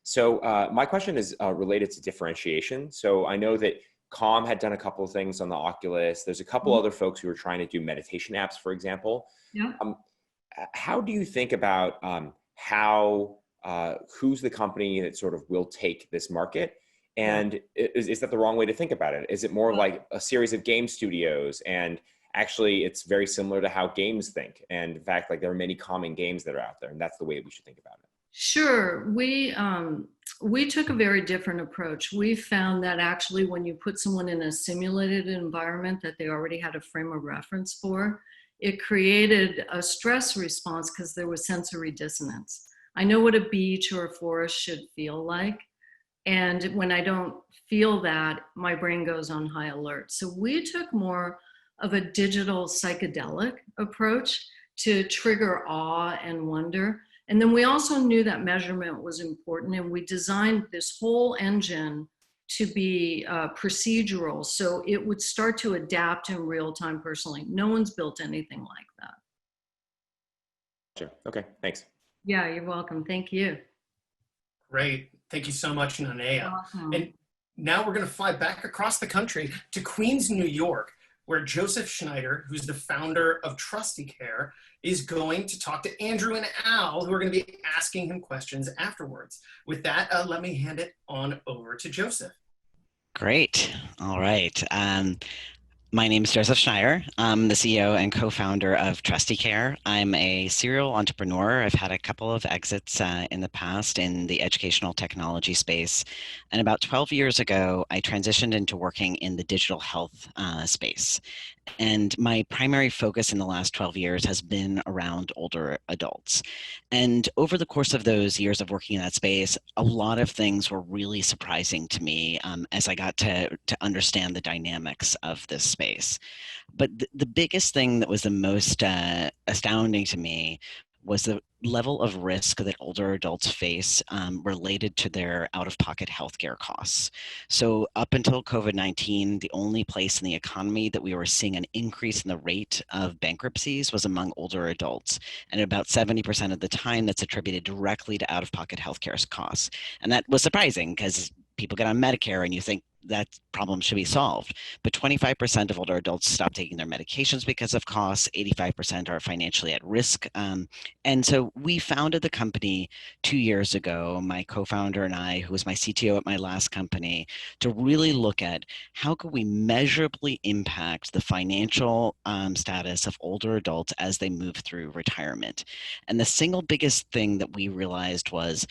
Speaker 8: So my question is related to differentiation. So I know that Calm had done a couple of things on the Oculus. There's a couple other folks who are trying to do meditation apps, for example.
Speaker 11: Yeah.
Speaker 8: How do you think about who's the company that sort of will take this market? And is that the wrong way to think about it? Is it more like a series of game studios, and actually it's very similar to how games think? And in fact, like there are many common games that are out there, and that's the way we should think about it.
Speaker 11: Sure. We took a very different approach. We found that actually when you put someone in a simulated environment that they already had a frame of reference for, it created a stress response because there was sensory dissonance. I know what a beach or a forest should feel like. And when I don't feel that, my brain goes on high alert. So we took more of a digital psychedelic approach to trigger awe and wonder. And then we also knew that measurement was important, and we designed this whole engine to be procedural, so it would start to adapt in real time personally. No one's built anything like that.
Speaker 8: Sure. Okay, thanks.
Speaker 11: Yeah, you're welcome. Thank you.
Speaker 2: Great. Thank you so much, Nanea.
Speaker 11: Awesome.
Speaker 2: And now we're going to fly back across the country to Queens, New York, where Joseph Schneider, who's the founder of Trusty.care, is going to talk to Andrew and Al, who are going to be asking him questions afterwards. With that, let me hand it on over to Joseph.
Speaker 13: Great. All right. My name is Joseph Schneider. I'm the CEO and co-founder of Trusty.care. I'm a serial entrepreneur. I've had a couple of exits in the past in the educational technology space. And about 12 years ago, I transitioned into working in the digital health space. And my primary focus in the last 12 years has been around older adults. And over the course of those years of working in that space, a lot of things were really surprising to me as I got to understand the dynamics of this space. But the biggest thing that was the most astounding to me was the level of risk that older adults face related to their out-of-pocket healthcare costs. So up until COVID-19, the only place in the economy that we were seeing an increase in the rate of bankruptcies was among older adults. And about 70% of the time, that's attributed directly to out-of-pocket healthcare costs. And that was surprising because people get on Medicare and you think that problem should be solved. But 25% of older adults stop taking their medications because of costs. 85% are financially at risk. And so we founded the company 2 years ago, my co-founder and I, who was my CTO at my last company, to really look at how could we measurably impact the financial status of older adults as they move through retirement. And the single biggest thing that we realized was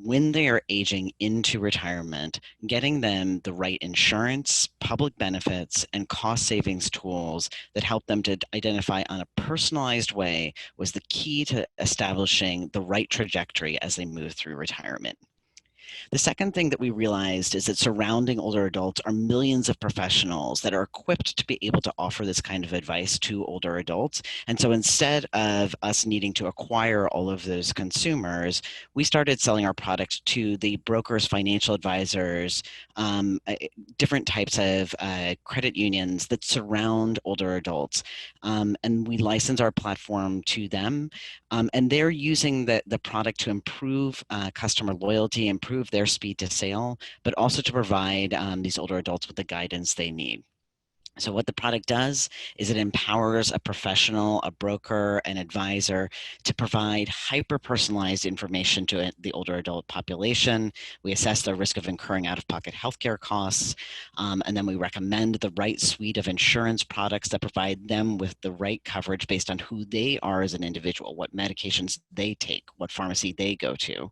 Speaker 13: when they are aging into retirement, getting them the right insurance, public benefits, and cost savings tools that help them to identify on a personalized way was the key to establishing the right trajectory as they move through retirement. The second thing that we realized is that surrounding older adults are millions of professionals that are equipped to be able to offer this kind of advice to older adults. And so instead of us needing to acquire all of those consumers, we started selling our product to the brokers, financial advisors, different types of credit unions that surround older adults. And we license our platform to them. And they're using the product to improve customer loyalty, improve their speed to sale, but also to provide these older adults with the guidance they need. So what the product does is it empowers a professional, a broker, an advisor to provide hyper-personalized information to the older adult population. We assess their risk of incurring out-of-pocket healthcare costs, and then we recommend the right suite of insurance products that provide them with the right coverage based on who they are as an individual, what medications they take, what pharmacy they go to.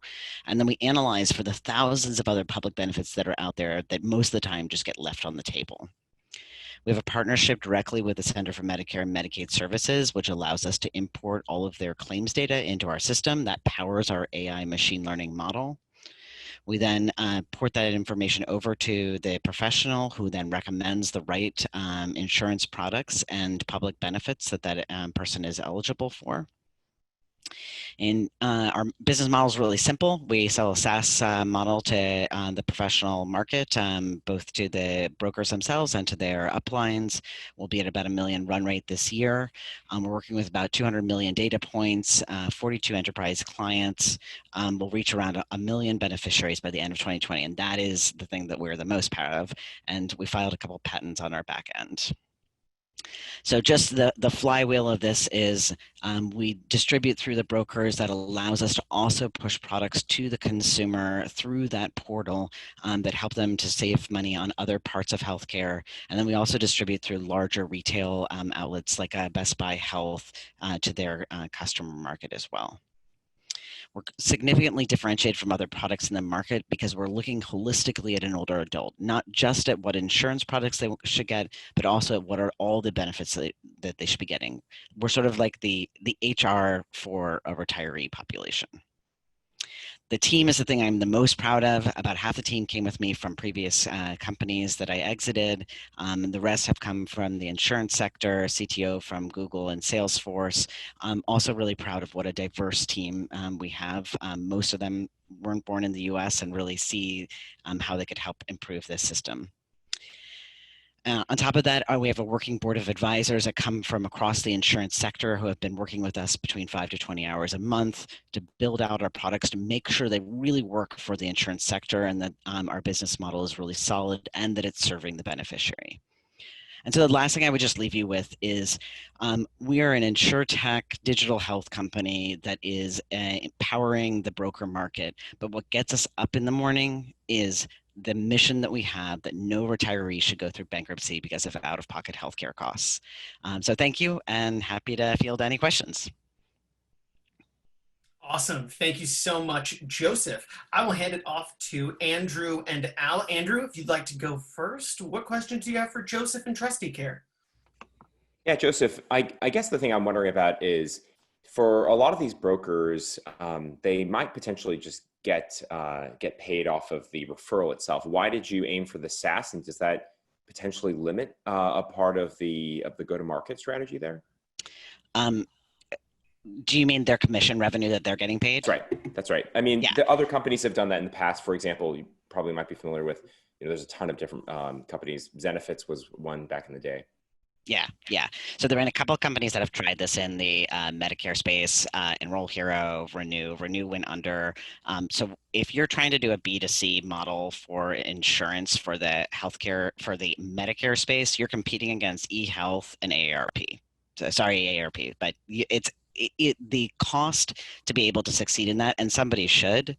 Speaker 13: And then we analyze for the thousands of other public benefits that are out there that most of the time just get left on the table. We have a partnership directly with the Center for Medicare and Medicaid Services, which allows us to import all of their claims data into our system that powers our AI machine learning model. We then port that information over to the professional who then recommends the right insurance products and public benefits that that person is eligible for. And our business model is really simple. We sell a SaaS model to the professional market, both to the brokers themselves and to their uplines. We'll be at about $1 million run rate this year. We're working with about 200 million data points, 42 enterprise clients. We'll reach around 1 million beneficiaries by the end of 2020, and that is the thing that we're the most proud of. And we filed a couple patents on our back end. So just the flywheel of this is we distribute through the brokers. That allows us to also push products to the consumer through that portal that help them to save money on other parts of healthcare. And then we also distribute through larger retail outlets like Best Buy Health to their customer market as well. We're significantly differentiated from other products in the market because we're looking holistically at an older adult, not just at what insurance products they should get, but also at what are all the benefits that they should be getting. We're sort of like the HR for a retiree population. The team is the thing I'm the most proud of. About half the team came with me from previous companies that I exited. And the rest have come from the insurance sector, CTO from Google and Salesforce. I'm also really proud of what a diverse team we have. Most of them weren't born in the US and really see how they could help improve this system. On top of that, we have a working board of advisors that come from across the insurance sector who have been working with us between 5 to 20 hours a month to build out our products to make sure they really work for the insurance sector and that our business model is really solid and that it's serving the beneficiary. And so the last thing I would just leave you with is we are an InsurTech digital health company that is empowering the broker market. But what gets us up in the morning is the mission that we have that no retiree should go through bankruptcy because of out-of-pocket healthcare costs. So thank you and happy to field any questions.
Speaker 2: Awesome. Thank you so much, Joseph. I will hand it off to Andrew and Al. Andrew, if you'd like to go first, what questions do you have for Joseph and Trusty.care?
Speaker 8: Yeah, Joseph, I guess the thing I'm wondering about is for a lot of these brokers, they might potentially just get paid off of the referral itself. Why did you aim for the SaaS, and does that potentially limit a part of the go-to-market strategy there?
Speaker 13: Do you mean their commission revenue that they're getting paid?
Speaker 8: That's right. That's right. I mean, the other companies have done that in the past. For example, you probably might be familiar with, there's a ton of different companies. Zenefits was one back in the day.
Speaker 13: Yeah. So there have been a couple of companies that have tried this in the Medicare space. Enroll Hero, Renew went under. So if you're trying to do a B2C model for insurance for the healthcare, for the Medicare space, you're competing against eHealth and AARP. So, sorry, AARP, but it's the cost to be able to succeed in that, and somebody should,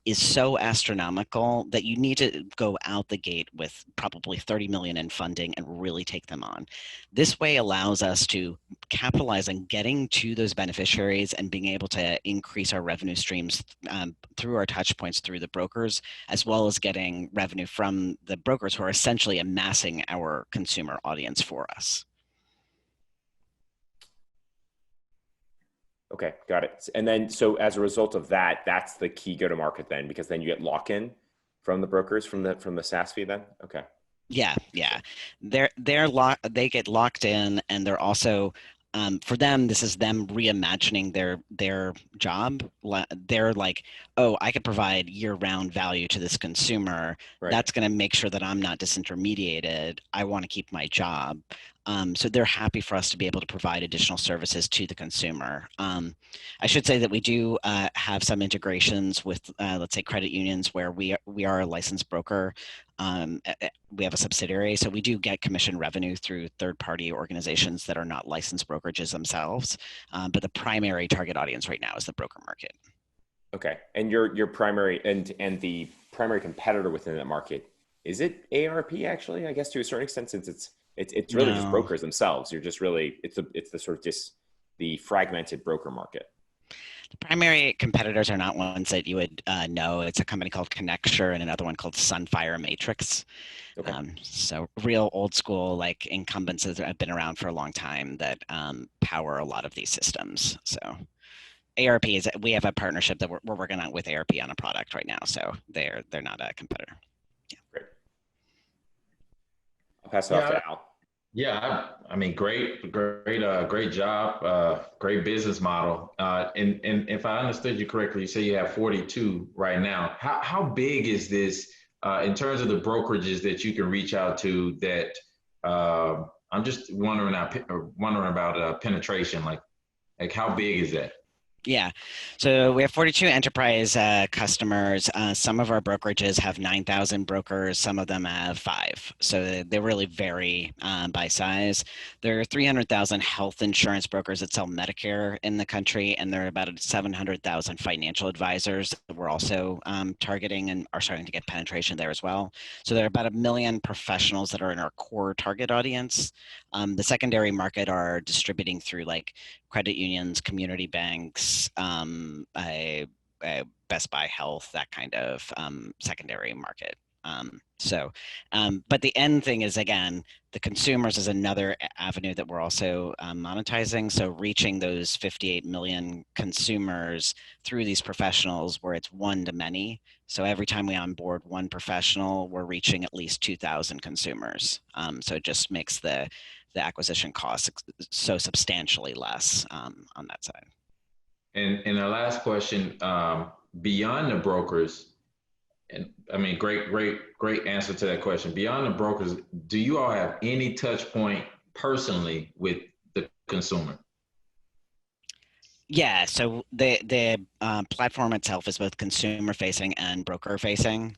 Speaker 13: is so astronomical that you need to go out the gate with probably 30 million in funding and really take them on. This way allows us to capitalize on getting to those beneficiaries and being able to increase our revenue streams through our touch points through the brokers, as well as getting revenue from the brokers who are essentially amassing our consumer audience for us.
Speaker 8: Okay, got it. And then, so as a result of that, that's the key go-to-market then, because then you get lock-in from the brokers from the SaaS fee then? Okay.
Speaker 13: Yeah. They get locked in, and they're also, for them, this is them reimagining their job. They're like, oh, I could provide year-round value to this consumer. Right. That's going to make sure that I'm not disintermediated. I want to keep my job. So they're happy for us to be able to provide additional services to the consumer. I should say that we do have some integrations with, let's say, credit unions where we are a licensed broker. We have a subsidiary, so we do get commission revenue through third-party organizations that are not licensed brokerages themselves. But the primary target audience right now is the broker market.
Speaker 8: Okay, and your primary and the primary competitor within that market, is it AARP actually? I guess to a certain extent, since it's really just brokers themselves. You're just really, it's the sort of just the fragmented broker market.
Speaker 13: The primary competitors are not ones that you would know. It's a company called Connecture and another one called Sunfire Matrix. Okay. So real old school, like incumbents that have been around for a long time that power a lot of these systems. So AARP is, we have a partnership that we're working on with AARP on a product right now, so they're not a competitor. Yeah.
Speaker 8: Great. I'll pass it off to Al.
Speaker 4: Yeah, I mean, great job, great business model. And if I understood you correctly, you say you have 42 right now. How big is this in terms of the brokerages that you can reach out to? That I'm just wondering about penetration. Like how big is that?
Speaker 13: Yeah, so we have 42 enterprise customers. Some of our brokerages have 9,000 brokers. Some of them have 5. So they really vary by size. There are 300,000 health insurance brokers that sell Medicare in the country, and there are about 700,000 financial advisors that we're also targeting and are starting to get penetration there as well. So there are about 1 million professionals that are in our core target audience. The secondary market are distributing through like credit unions, community banks, Best Buy Health, that kind of secondary market. But the end thing is, again, the consumers is another avenue that we're also monetizing. So reaching those 58 million consumers through these professionals where it's one to many. So every time we onboard one professional, we're reaching at least 2,000 consumers. So it just makes the acquisition costs so substantially less on that side.
Speaker 4: And our last question, beyond the brokers, and I mean, great answer to that question. Beyond the brokers, do you all have any touch point personally with the consumer?
Speaker 13: Yeah, so the platform itself is both consumer facing and broker facing.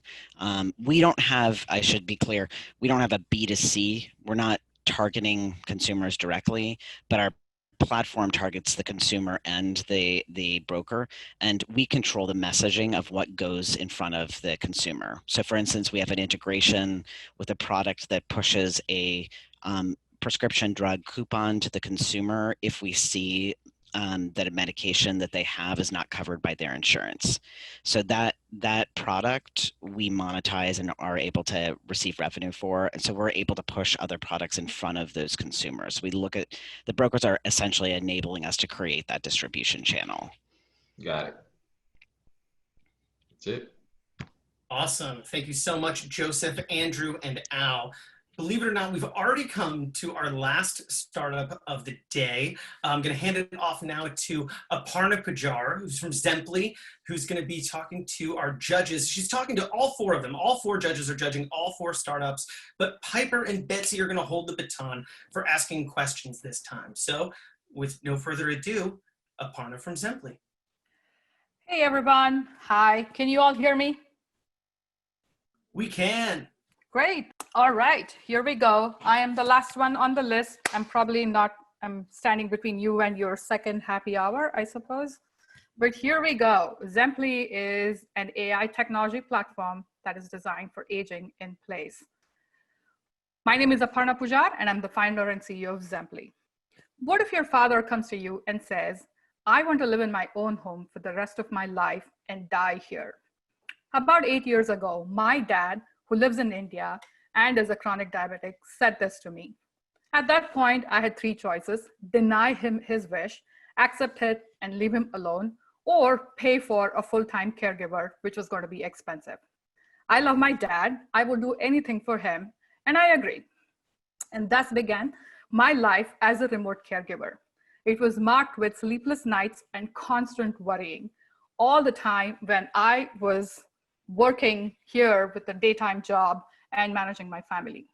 Speaker 13: We don't have, I should be clear, we don't have a B2C. We're not targeting consumers directly, but our platform targets the consumer and the broker, and we control the messaging of what goes in front of the consumer. So for instance, we have an integration with a product that pushes a prescription drug coupon to the consumer if we see that a medication that they have is not covered by their insurance. So that product we monetize and are able to receive revenue for. And so we're able to push other products in front of those consumers. We look at, the brokers are essentially enabling us to create that distribution channel.
Speaker 4: Got it. That's it.
Speaker 2: Awesome. Thank you so much, Joseph, Andrew, and Al. Believe it or not, we've already come to our last startup of the day. I'm going to hand it off now to Aparna Pujar, who's from Zemplee, who's going to be talking to our judges. She's talking to all 4 of them. All 4 judges are judging all 4 startups, but Piper and Betsy are going to hold the baton for asking questions this time. So with no further ado, Aparna from Zemplee.
Speaker 14: Hey everyone. Hi. Can you all hear me?
Speaker 2: We can.
Speaker 14: Great. All right, here we go. I am the last one on the list. I'm standing between you and your second happy hour, I suppose. But here we go. Zemplee is an AI technology platform that is designed for aging in place. My name is Aparna Pujar, and I'm the founder and CEO of Zemplee. What if your father comes to you and says, I want to live in my own home for the rest of my life and die here? About 8 years ago, my dad, who lives in India and is a chronic diabetic, said this to me. At that point, I had 3 choices: deny him his wish, accept it and leave him alone, or pay for a full-time caregiver, which was going to be expensive. I love my dad. I would do anything for him, and I agreed. And thus began my life as a remote caregiver. It was marked with sleepless nights and constant worrying all the time when I was working here with a daytime job and managing my family.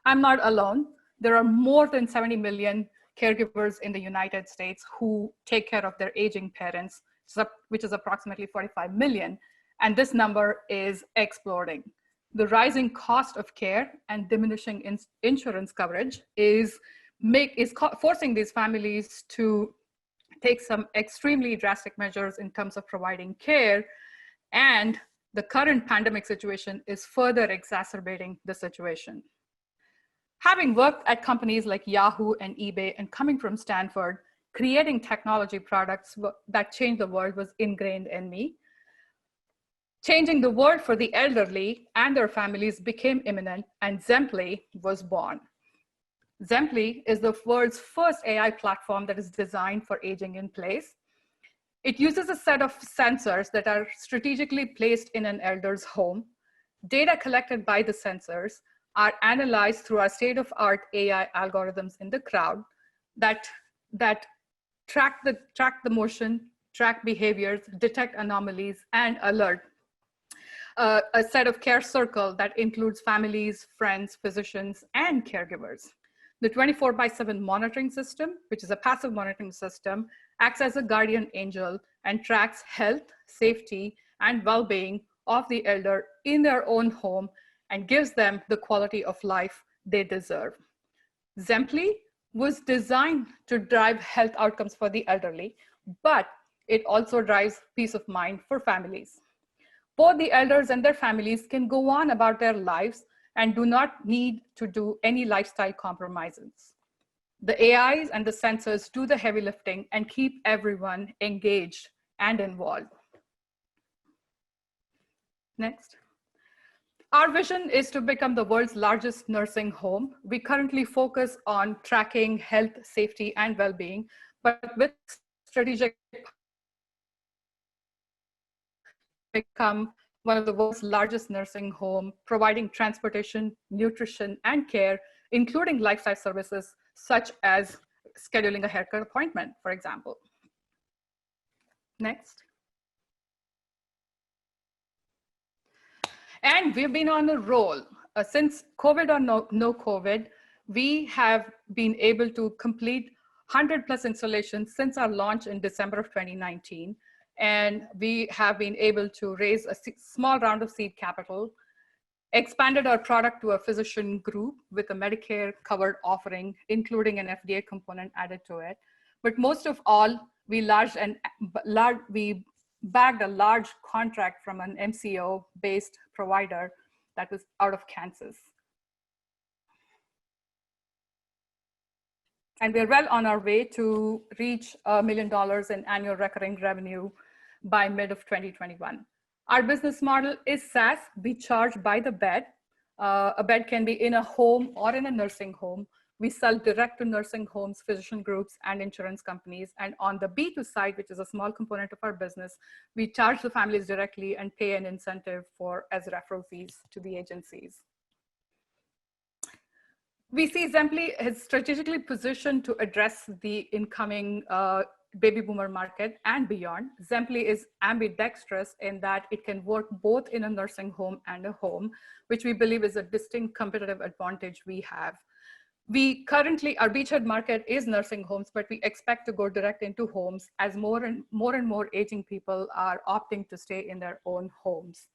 Speaker 14: I'm not alone. There are more than 70 million caregivers in the United States who take care of their aging parents, which is approximately 45 million. And this number is exploding. The rising cost of care and diminishing insurance coverage is forcing these families to take some extremely drastic measures in terms of providing care. And the current pandemic situation is further exacerbating the situation. Having worked at companies like Yahoo and eBay and coming from Stanford, creating technology products that change the world was ingrained in me. Changing the world for the elderly and their families became imminent, and Zemplee was born. Zemplee is the world's first AI platform that is designed for aging in place. It uses a set of sensors that are strategically placed in an elder's home. Data collected by the sensors are analyzed through our state-of-art AI algorithms in the cloud that track the motion, track behaviors, detect anomalies, and alert a set of care circle that includes families, friends, physicians, and caregivers. The 24/7 monitoring system, which is a passive monitoring system, acts as a guardian angel and tracks health, safety, and well-being of the elder in their own home and gives them the quality of life they deserve. Zemplee was designed to drive health outcomes for the elderly, but it also drives peace of mind for families. Both the elders and their families can go on about their lives and do not need to do any lifestyle compromises. The AIs and the sensors do the heavy lifting and keep everyone engaged and involved. Next. Our vision is to become the world's largest nursing home. We currently focus on tracking health, safety, and well-being, but with strategic become one of the world's largest nursing home, providing transportation, nutrition, and care, including lifestyle services such as scheduling a haircut appointment, for example. Next. And we've been on a roll. Since COVID or no COVID, we have been able to complete 100+ installations since our launch in December of 2019. And we have been able to raise a small round of seed capital, expanded our product to a physician group with a Medicare covered offering, including an FDA component added to it. But most of all, we bagged a large contract from an MCO-based provider that was out of Kansas. And we're well on our way to reach $1 million in annual recurring revenue by mid of 2021. Our business model is SaaS. We charge by the bed. A bed can be in a home or in a nursing home. We sell direct to nursing homes, physician groups, and insurance companies. And on the B2 side, which is a small component of our business, we charge the families directly and pay an incentive as referral fees to the agencies. We see Zemplee is strategically positioned to address the incoming baby boomer market and beyond. Zemplee is ambidextrous in that it can work both in a nursing home and a home, which we believe is a distinct competitive advantage we have. We currently, our beachhead market is nursing homes, but we expect to go direct into homes as more and more aging people are opting to stay in their own homes.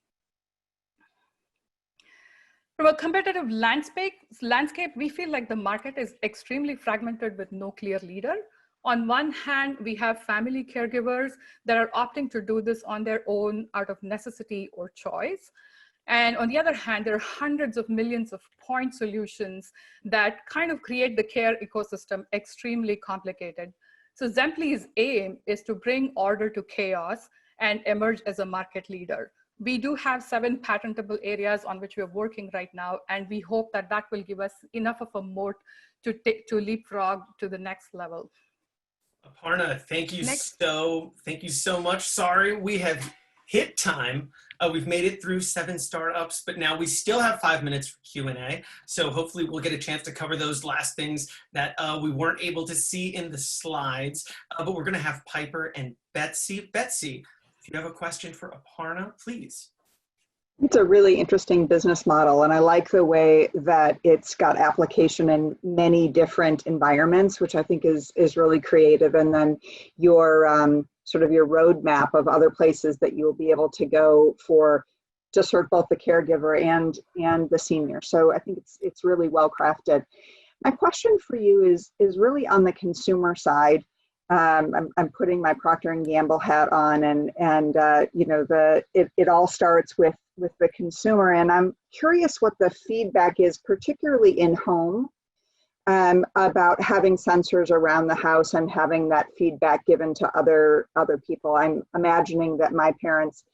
Speaker 14: From a competitive landscape, we feel like the market is extremely fragmented with no clear leader. On one hand, we have family caregivers that are opting to do this on their own out of necessity or choice. And on the other hand, there are hundreds of millions of point solutions that kind of create the care ecosystem extremely complicated. So Zemplee's aim is to bring order to chaos and emerge as a market leader. We do have 7 patentable areas on which we are working right now, and we hope that that will give us enough of a moat to leapfrog to the next level.
Speaker 2: Aparna, thank you so much. Sorry, we have hit time. We've made it through 7 startups, but now we still have 5 minutes for Q&A. So hopefully we'll get a chance to cover those last things that we weren't able to see in the slides. But we're going to have Piper and Betsy. Betsy, if you have a question for Aparna, please.
Speaker 5: It's a really interesting business model, and I like the way that it's got application in many different environments, which I think is really creative. And then your sort of your roadmap of other places that you will be able to go to serve both the caregiver and the senior. So I think it's really well crafted. My question for you is really on the consumer side. I'm putting my Procter & Gamble hat on, and you know, it all starts with the consumer, and I'm curious what the feedback is, particularly in home, about having sensors around the house and having that feedback given to other people. I'm imagining that my parents,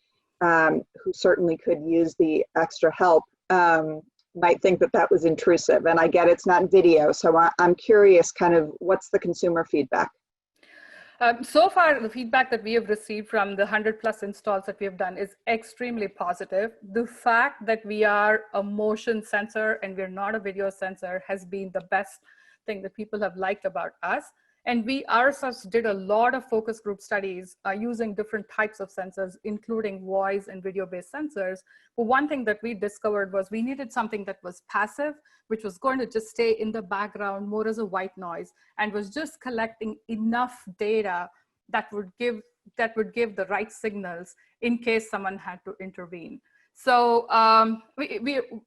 Speaker 5: who certainly could use the extra help, might think that was intrusive, and I get it's not video, so I'm curious, kind of, what's the consumer feedback?
Speaker 14: So far, the feedback that we have received from the 100+ installs that we have done is extremely positive. The fact that we are a motion sensor and we're not a video sensor has been the best thing that people have liked about us. And we ourselves did a lot of focus group studies using different types of sensors, including voice and video-based sensors. But one thing that we discovered was we needed something that was passive, which was going to just stay in the background more as a white noise, and was just collecting enough data that would give the right signals in case someone had to intervene. So that's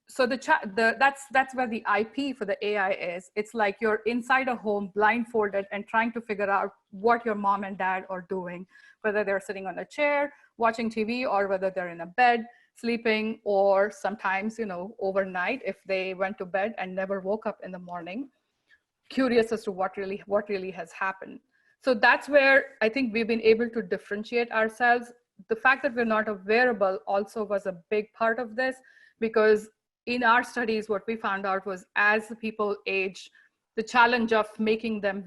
Speaker 14: where the IP for the AI is. It's like you're inside a home blindfolded and trying to figure out what your mom and dad are doing, whether they're sitting on a chair, watching TV, or whether they're in a bed, sleeping, or sometimes, overnight if they went to bed and never woke up in the morning, curious as to what really has happened. So that's where I think we've been able to differentiate ourselves. The fact that we're not a wearable also was a big part of this, because in our studies, what we found out was as the people age, the challenge of making them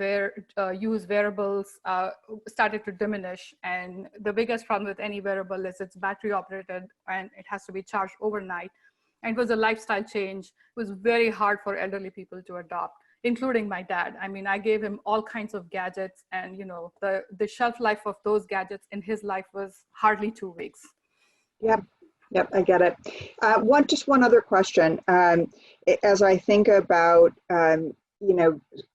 Speaker 14: use wearables started to diminish. And the biggest problem with any wearable is it's battery operated and it has to be charged overnight. And it was a lifestyle change. It was very hard for elderly people to adopt, including my dad. I mean, I gave him all kinds of gadgets, and the shelf life of those gadgets in his life was hardly 2 weeks.
Speaker 5: Yep, I get it. Just one other question. As I think about,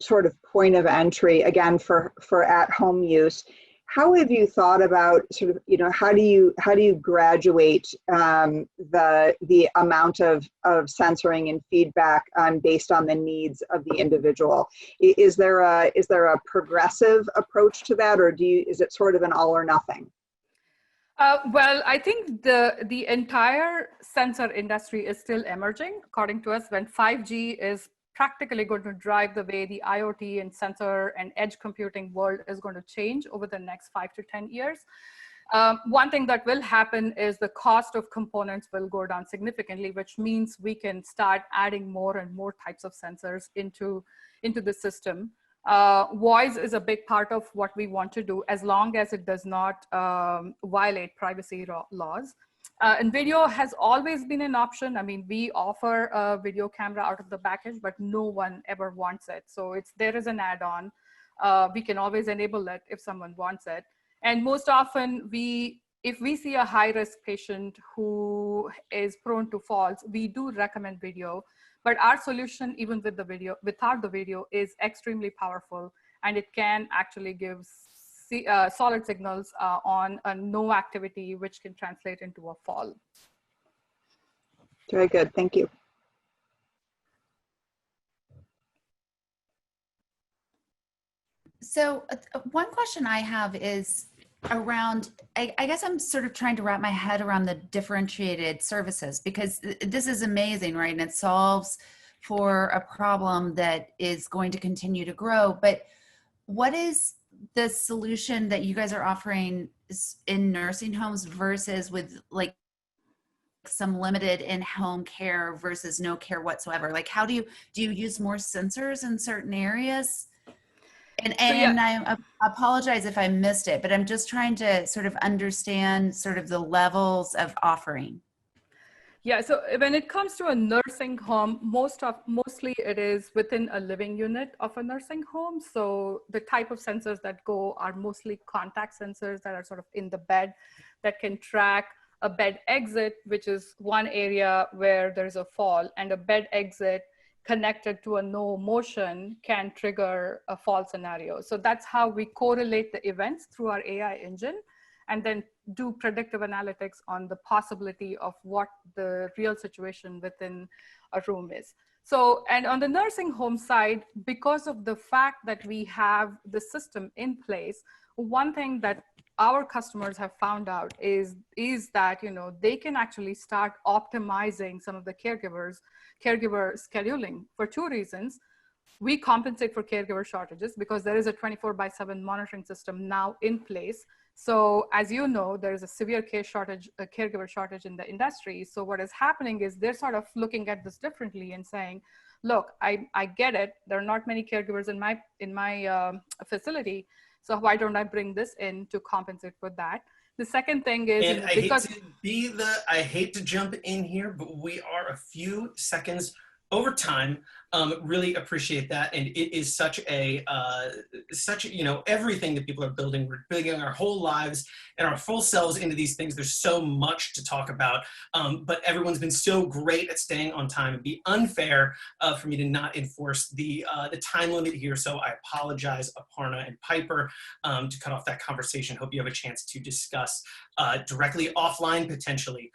Speaker 5: sort of point of entry, again, for at-home use, how have you thought about sort of, how do you graduate the amount of censoring and feedback based on the needs of the individual? Is there a progressive approach to that, or is it sort of an all or nothing?
Speaker 14: Well, I think the entire sensor industry is still emerging. According to us, when 5G is practically going to drive the way the IoT and sensor and edge computing world is going to change over the next 5 to 10 years. One thing that will happen is the cost of components will go down significantly, which means we can start adding more and more types of sensors into the system. Voice is a big part of what we want to do, as long as it does not violate privacy laws. And video has always been an option. I mean, we offer a video camera out of the package, but no one ever wants it. So there is an add-on. We can always enable it if someone wants it. And most often, if we see a high-risk patient who is prone to falls, we do recommend video. But our solution, even with the video, without the video, is extremely powerful, and it can actually give solid signals on a no activity, which can translate into a fall.
Speaker 5: Very good, thank you.
Speaker 7: So one question I have is around, I guess I'm sort of trying to wrap my head around the differentiated services, because this is amazing, right? And it solves for a problem that is going to continue to grow. But what is the solution that you guys are offering in nursing homes versus with like some limited in-home care versus no care whatsoever? Like, how do you use more sensors in certain areas? And I apologize if I missed it, but I'm just trying to sort of understand sort of the levels of offering.
Speaker 14: Yeah, so when it comes to a nursing home, mostly it is within a living unit of a nursing home. So the type of sensors that go are mostly contact sensors that are sort of in the bed that can track a bed exit, which is one area where there's a fall, and a bed exit connected to a no motion can trigger a fall scenario. So that's how we correlate the events through our AI engine, and then do predictive analytics on the possibility of what the real situation within a room is. So, and on the nursing home side, because of the fact that we have the system in place, one thing that our customers have found out is that, they can actually start optimizing some of the caregiver scheduling for 2 reasons. We compensate for caregiver shortages because there is a 24/7 monitoring system now in place. So as you know, there's a severe caregiver shortage in the industry. So what is happening is they're sort of looking at this differently and saying, look, I get it. There are not many caregivers in my facility. So why don't I bring this in to compensate for that? The second thing is,
Speaker 2: And I
Speaker 14: because
Speaker 2: I hate to jump in here, but we are a few seconds over time. Really appreciate that, and it is such a you know, everything that people are building. We're building our whole lives and our full selves into these things. There's so much to talk about, but everyone's been so great at staying on time. It'd be unfair for me to not enforce the time limit here, so I apologize, Aparna and Piper, to cut off that conversation. Hope you have a chance to discuss directly offline potentially.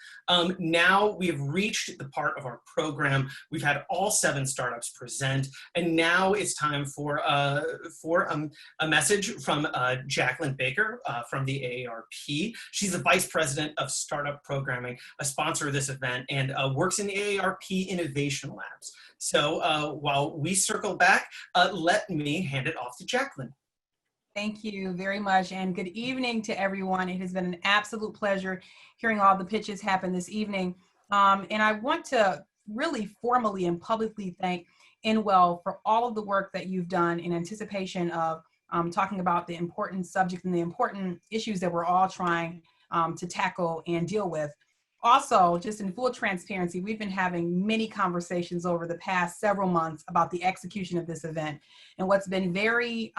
Speaker 2: Now we have reached the part of our program. We've had all 7 startups present, and now it's time for a message from Jacqueline Baker from the AARP. She's the Vice President of Startup Programming, a sponsor of this event, and works in the AARP Innovation Labs. So while we circle back, let me hand it off to Jacqueline.
Speaker 15: Thank you very much, and good evening to everyone. It has been an absolute pleasure hearing all the pitches happen this evening. And I want to really formally and publicly thank InWell for all of the work that you've done in anticipation of talking about the important subject and the important issues that we're all trying to tackle and deal with. Also, just in full transparency, we've been having many conversations over the past several months about the execution of this event. And what's been very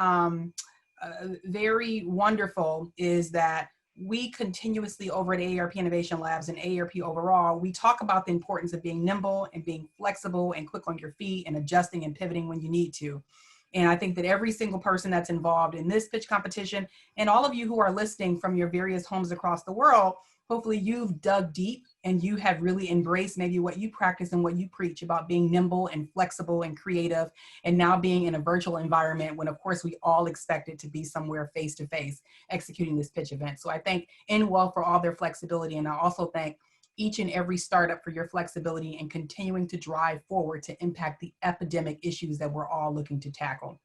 Speaker 15: wonderful is that we continuously over at AARP Innovation Labs and AARP overall, we talk about the importance of being nimble and being flexible and quick on your feet and adjusting and pivoting when you need to. And I think that every single person that's involved in this pitch competition, and all of you who are listening from your various homes across the world, hopefully you've dug deep and you have really embraced maybe what you practice and what you preach about being nimble and flexible and creative, and now being in a virtual environment when of course we all expect it to be somewhere face-to-face executing this pitch event. So I thank InWell for all their flexibility, and I also thank each and every startup for your flexibility and continuing to drive forward to impact the epidemic issues that we're all looking to tackle.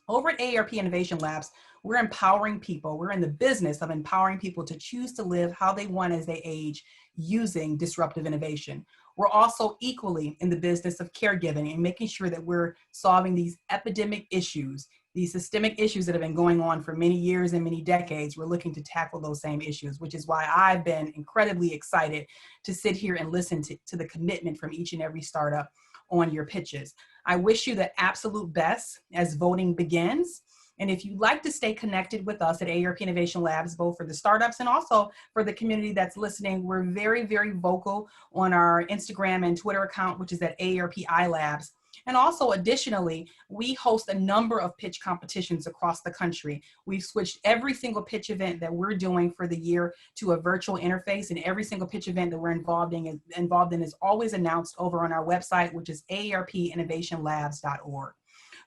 Speaker 15: Over at AARP Innovation Labs, we're empowering people. We're in the business of empowering people to choose to live how they want as they age using disruptive innovation. We're also equally in the business of caregiving and making sure that we're solving these epidemic issues, these systemic issues that have been going on for many years and many decades. We're looking to tackle those same issues, which is why I've been incredibly excited to sit here and listen to the commitment from each and every startup on your pitches. I wish you the absolute best as voting begins. And if you'd like to stay connected with us at AARP Innovation Labs, both for the startups and also for the community that's listening, we're very, very vocal on our Instagram and Twitter account, which is at AARP iLabs. And also additionally, we host a number of pitch competitions across the country. We've switched every single pitch event that we're doing for the year to a virtual interface, and every single pitch event that we're involved in is always announced over on our website, which is aarpinnovationlabs.org.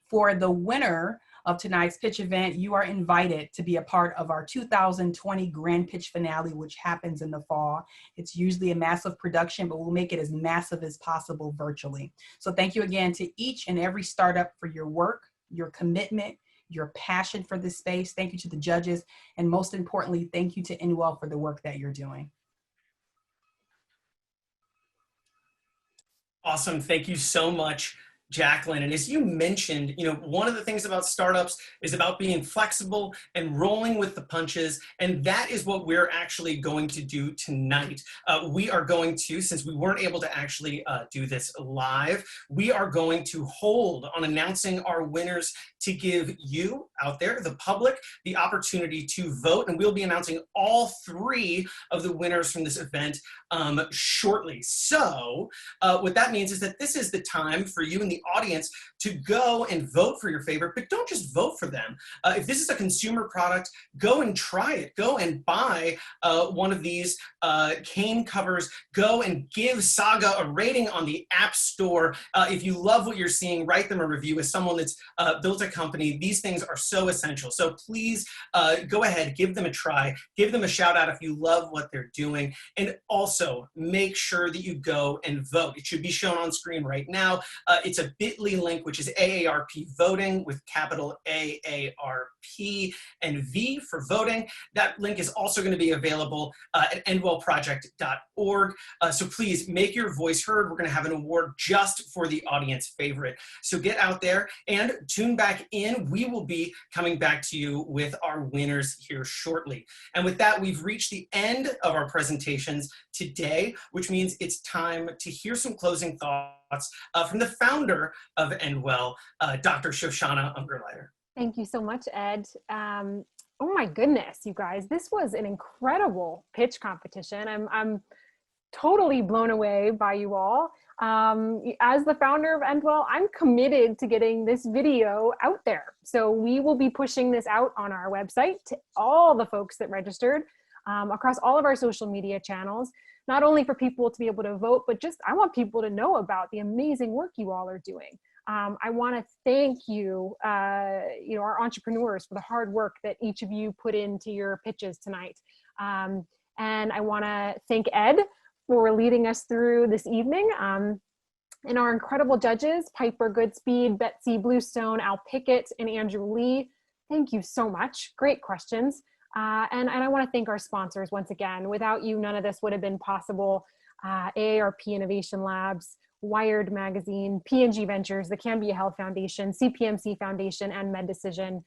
Speaker 15: For the winner of tonight's pitch event, you are invited to be a part of our 2020 Grand Pitch Finale, which happens in the fall. It's usually a massive production, but we'll make it as massive as possible virtually. So thank you again to each and every startup for your work, your commitment, your passion for this space. Thank you to the judges, and most importantly, thank you to InWell for the work that you're doing.
Speaker 2: Awesome, thank you so much, Jacqueline. And as you mentioned, you know, one of the things about startups is about being flexible and rolling with the punches. And that is what we're actually going to do tonight. We are going to, since we weren't able to actually do this live, we are going to hold on announcing our winners to give you out there, the public, the opportunity to vote. And we'll be announcing all 3 of the winners from this event shortly. So what that means is that this is the time for you in the audience to go and vote for your favorite, but don't just vote for them. If this is a consumer product, go and try it. Go and buy one of these cane covers. Go and give Saga a rating on the App Store. If you love what you're seeing, write them a review. As someone that's built a company, these things are so essential. So please go ahead, give them a try. Give them a shout out if you love what they're doing. And also make sure that you go and vote. It should be shown on screen right now. It's a bit.ly link, which is AARP voting with capital AARP. P and V for voting. That link is also going to be available at endwellproject.org. So please make your voice heard. We're going to have an award just for the audience favorite. So get out there and tune back in. We will be coming back to you with our winners here shortly. And with that, we've reached the end of our presentations today, which means it's time to hear some closing thoughts from the founder of Endwell, Dr. Shoshana Ungerleider.
Speaker 1: Thank you so much, Ed. Oh my goodness, you guys, this was an incredible pitch competition. I'm totally blown away by you all. As the founder of Endwell, I'm committed to getting this video out there. So we will be pushing this out on our website to all the folks that registered across all of our social media channels, not only for people to be able to vote, but just I want people to know about the amazing work you all are doing. I want to thank you, our entrepreneurs, for the hard work that each of you put into your pitches tonight. And I want to thank Ed for leading us through this evening. And our incredible judges, Piper Goodspeed, Betsy Bluestone, Al Pickett, and Andrew Lee. Thank you so much. Great questions. And I want to thank our sponsors once again. Without you, none of this would have been possible. AARP Innovation Labs, Wired Magazine, P&G Ventures, the Cambia Health Foundation, CPMC Foundation, and MedDecision.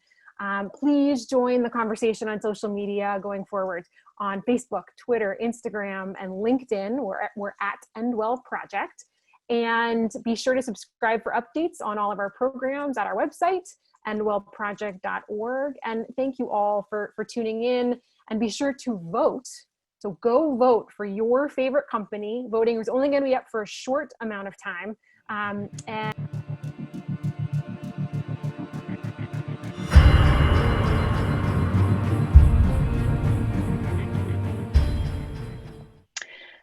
Speaker 1: Please join the conversation on social media going forward on Facebook, Twitter, Instagram, and LinkedIn. We're at Endwell Project. And be sure to subscribe for updates on all of our programs at our website, endwellproject.org. And thank you all for tuning in, and be sure to vote. So go vote for your favorite company. Voting is only going to be up for a short amount of time.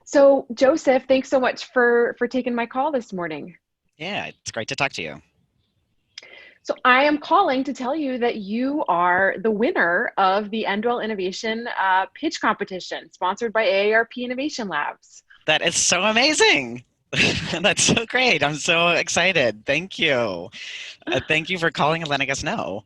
Speaker 1: So Joseph, thanks so much for taking my call this morning.
Speaker 13: Yeah, it's great to talk to you.
Speaker 1: So I am calling to tell you that you are the winner of the Endwell Innovation Pitch Competition, sponsored by AARP Innovation Labs.
Speaker 13: That is so amazing. That's so great. I'm so excited. Thank you. Thank you for calling and letting us know.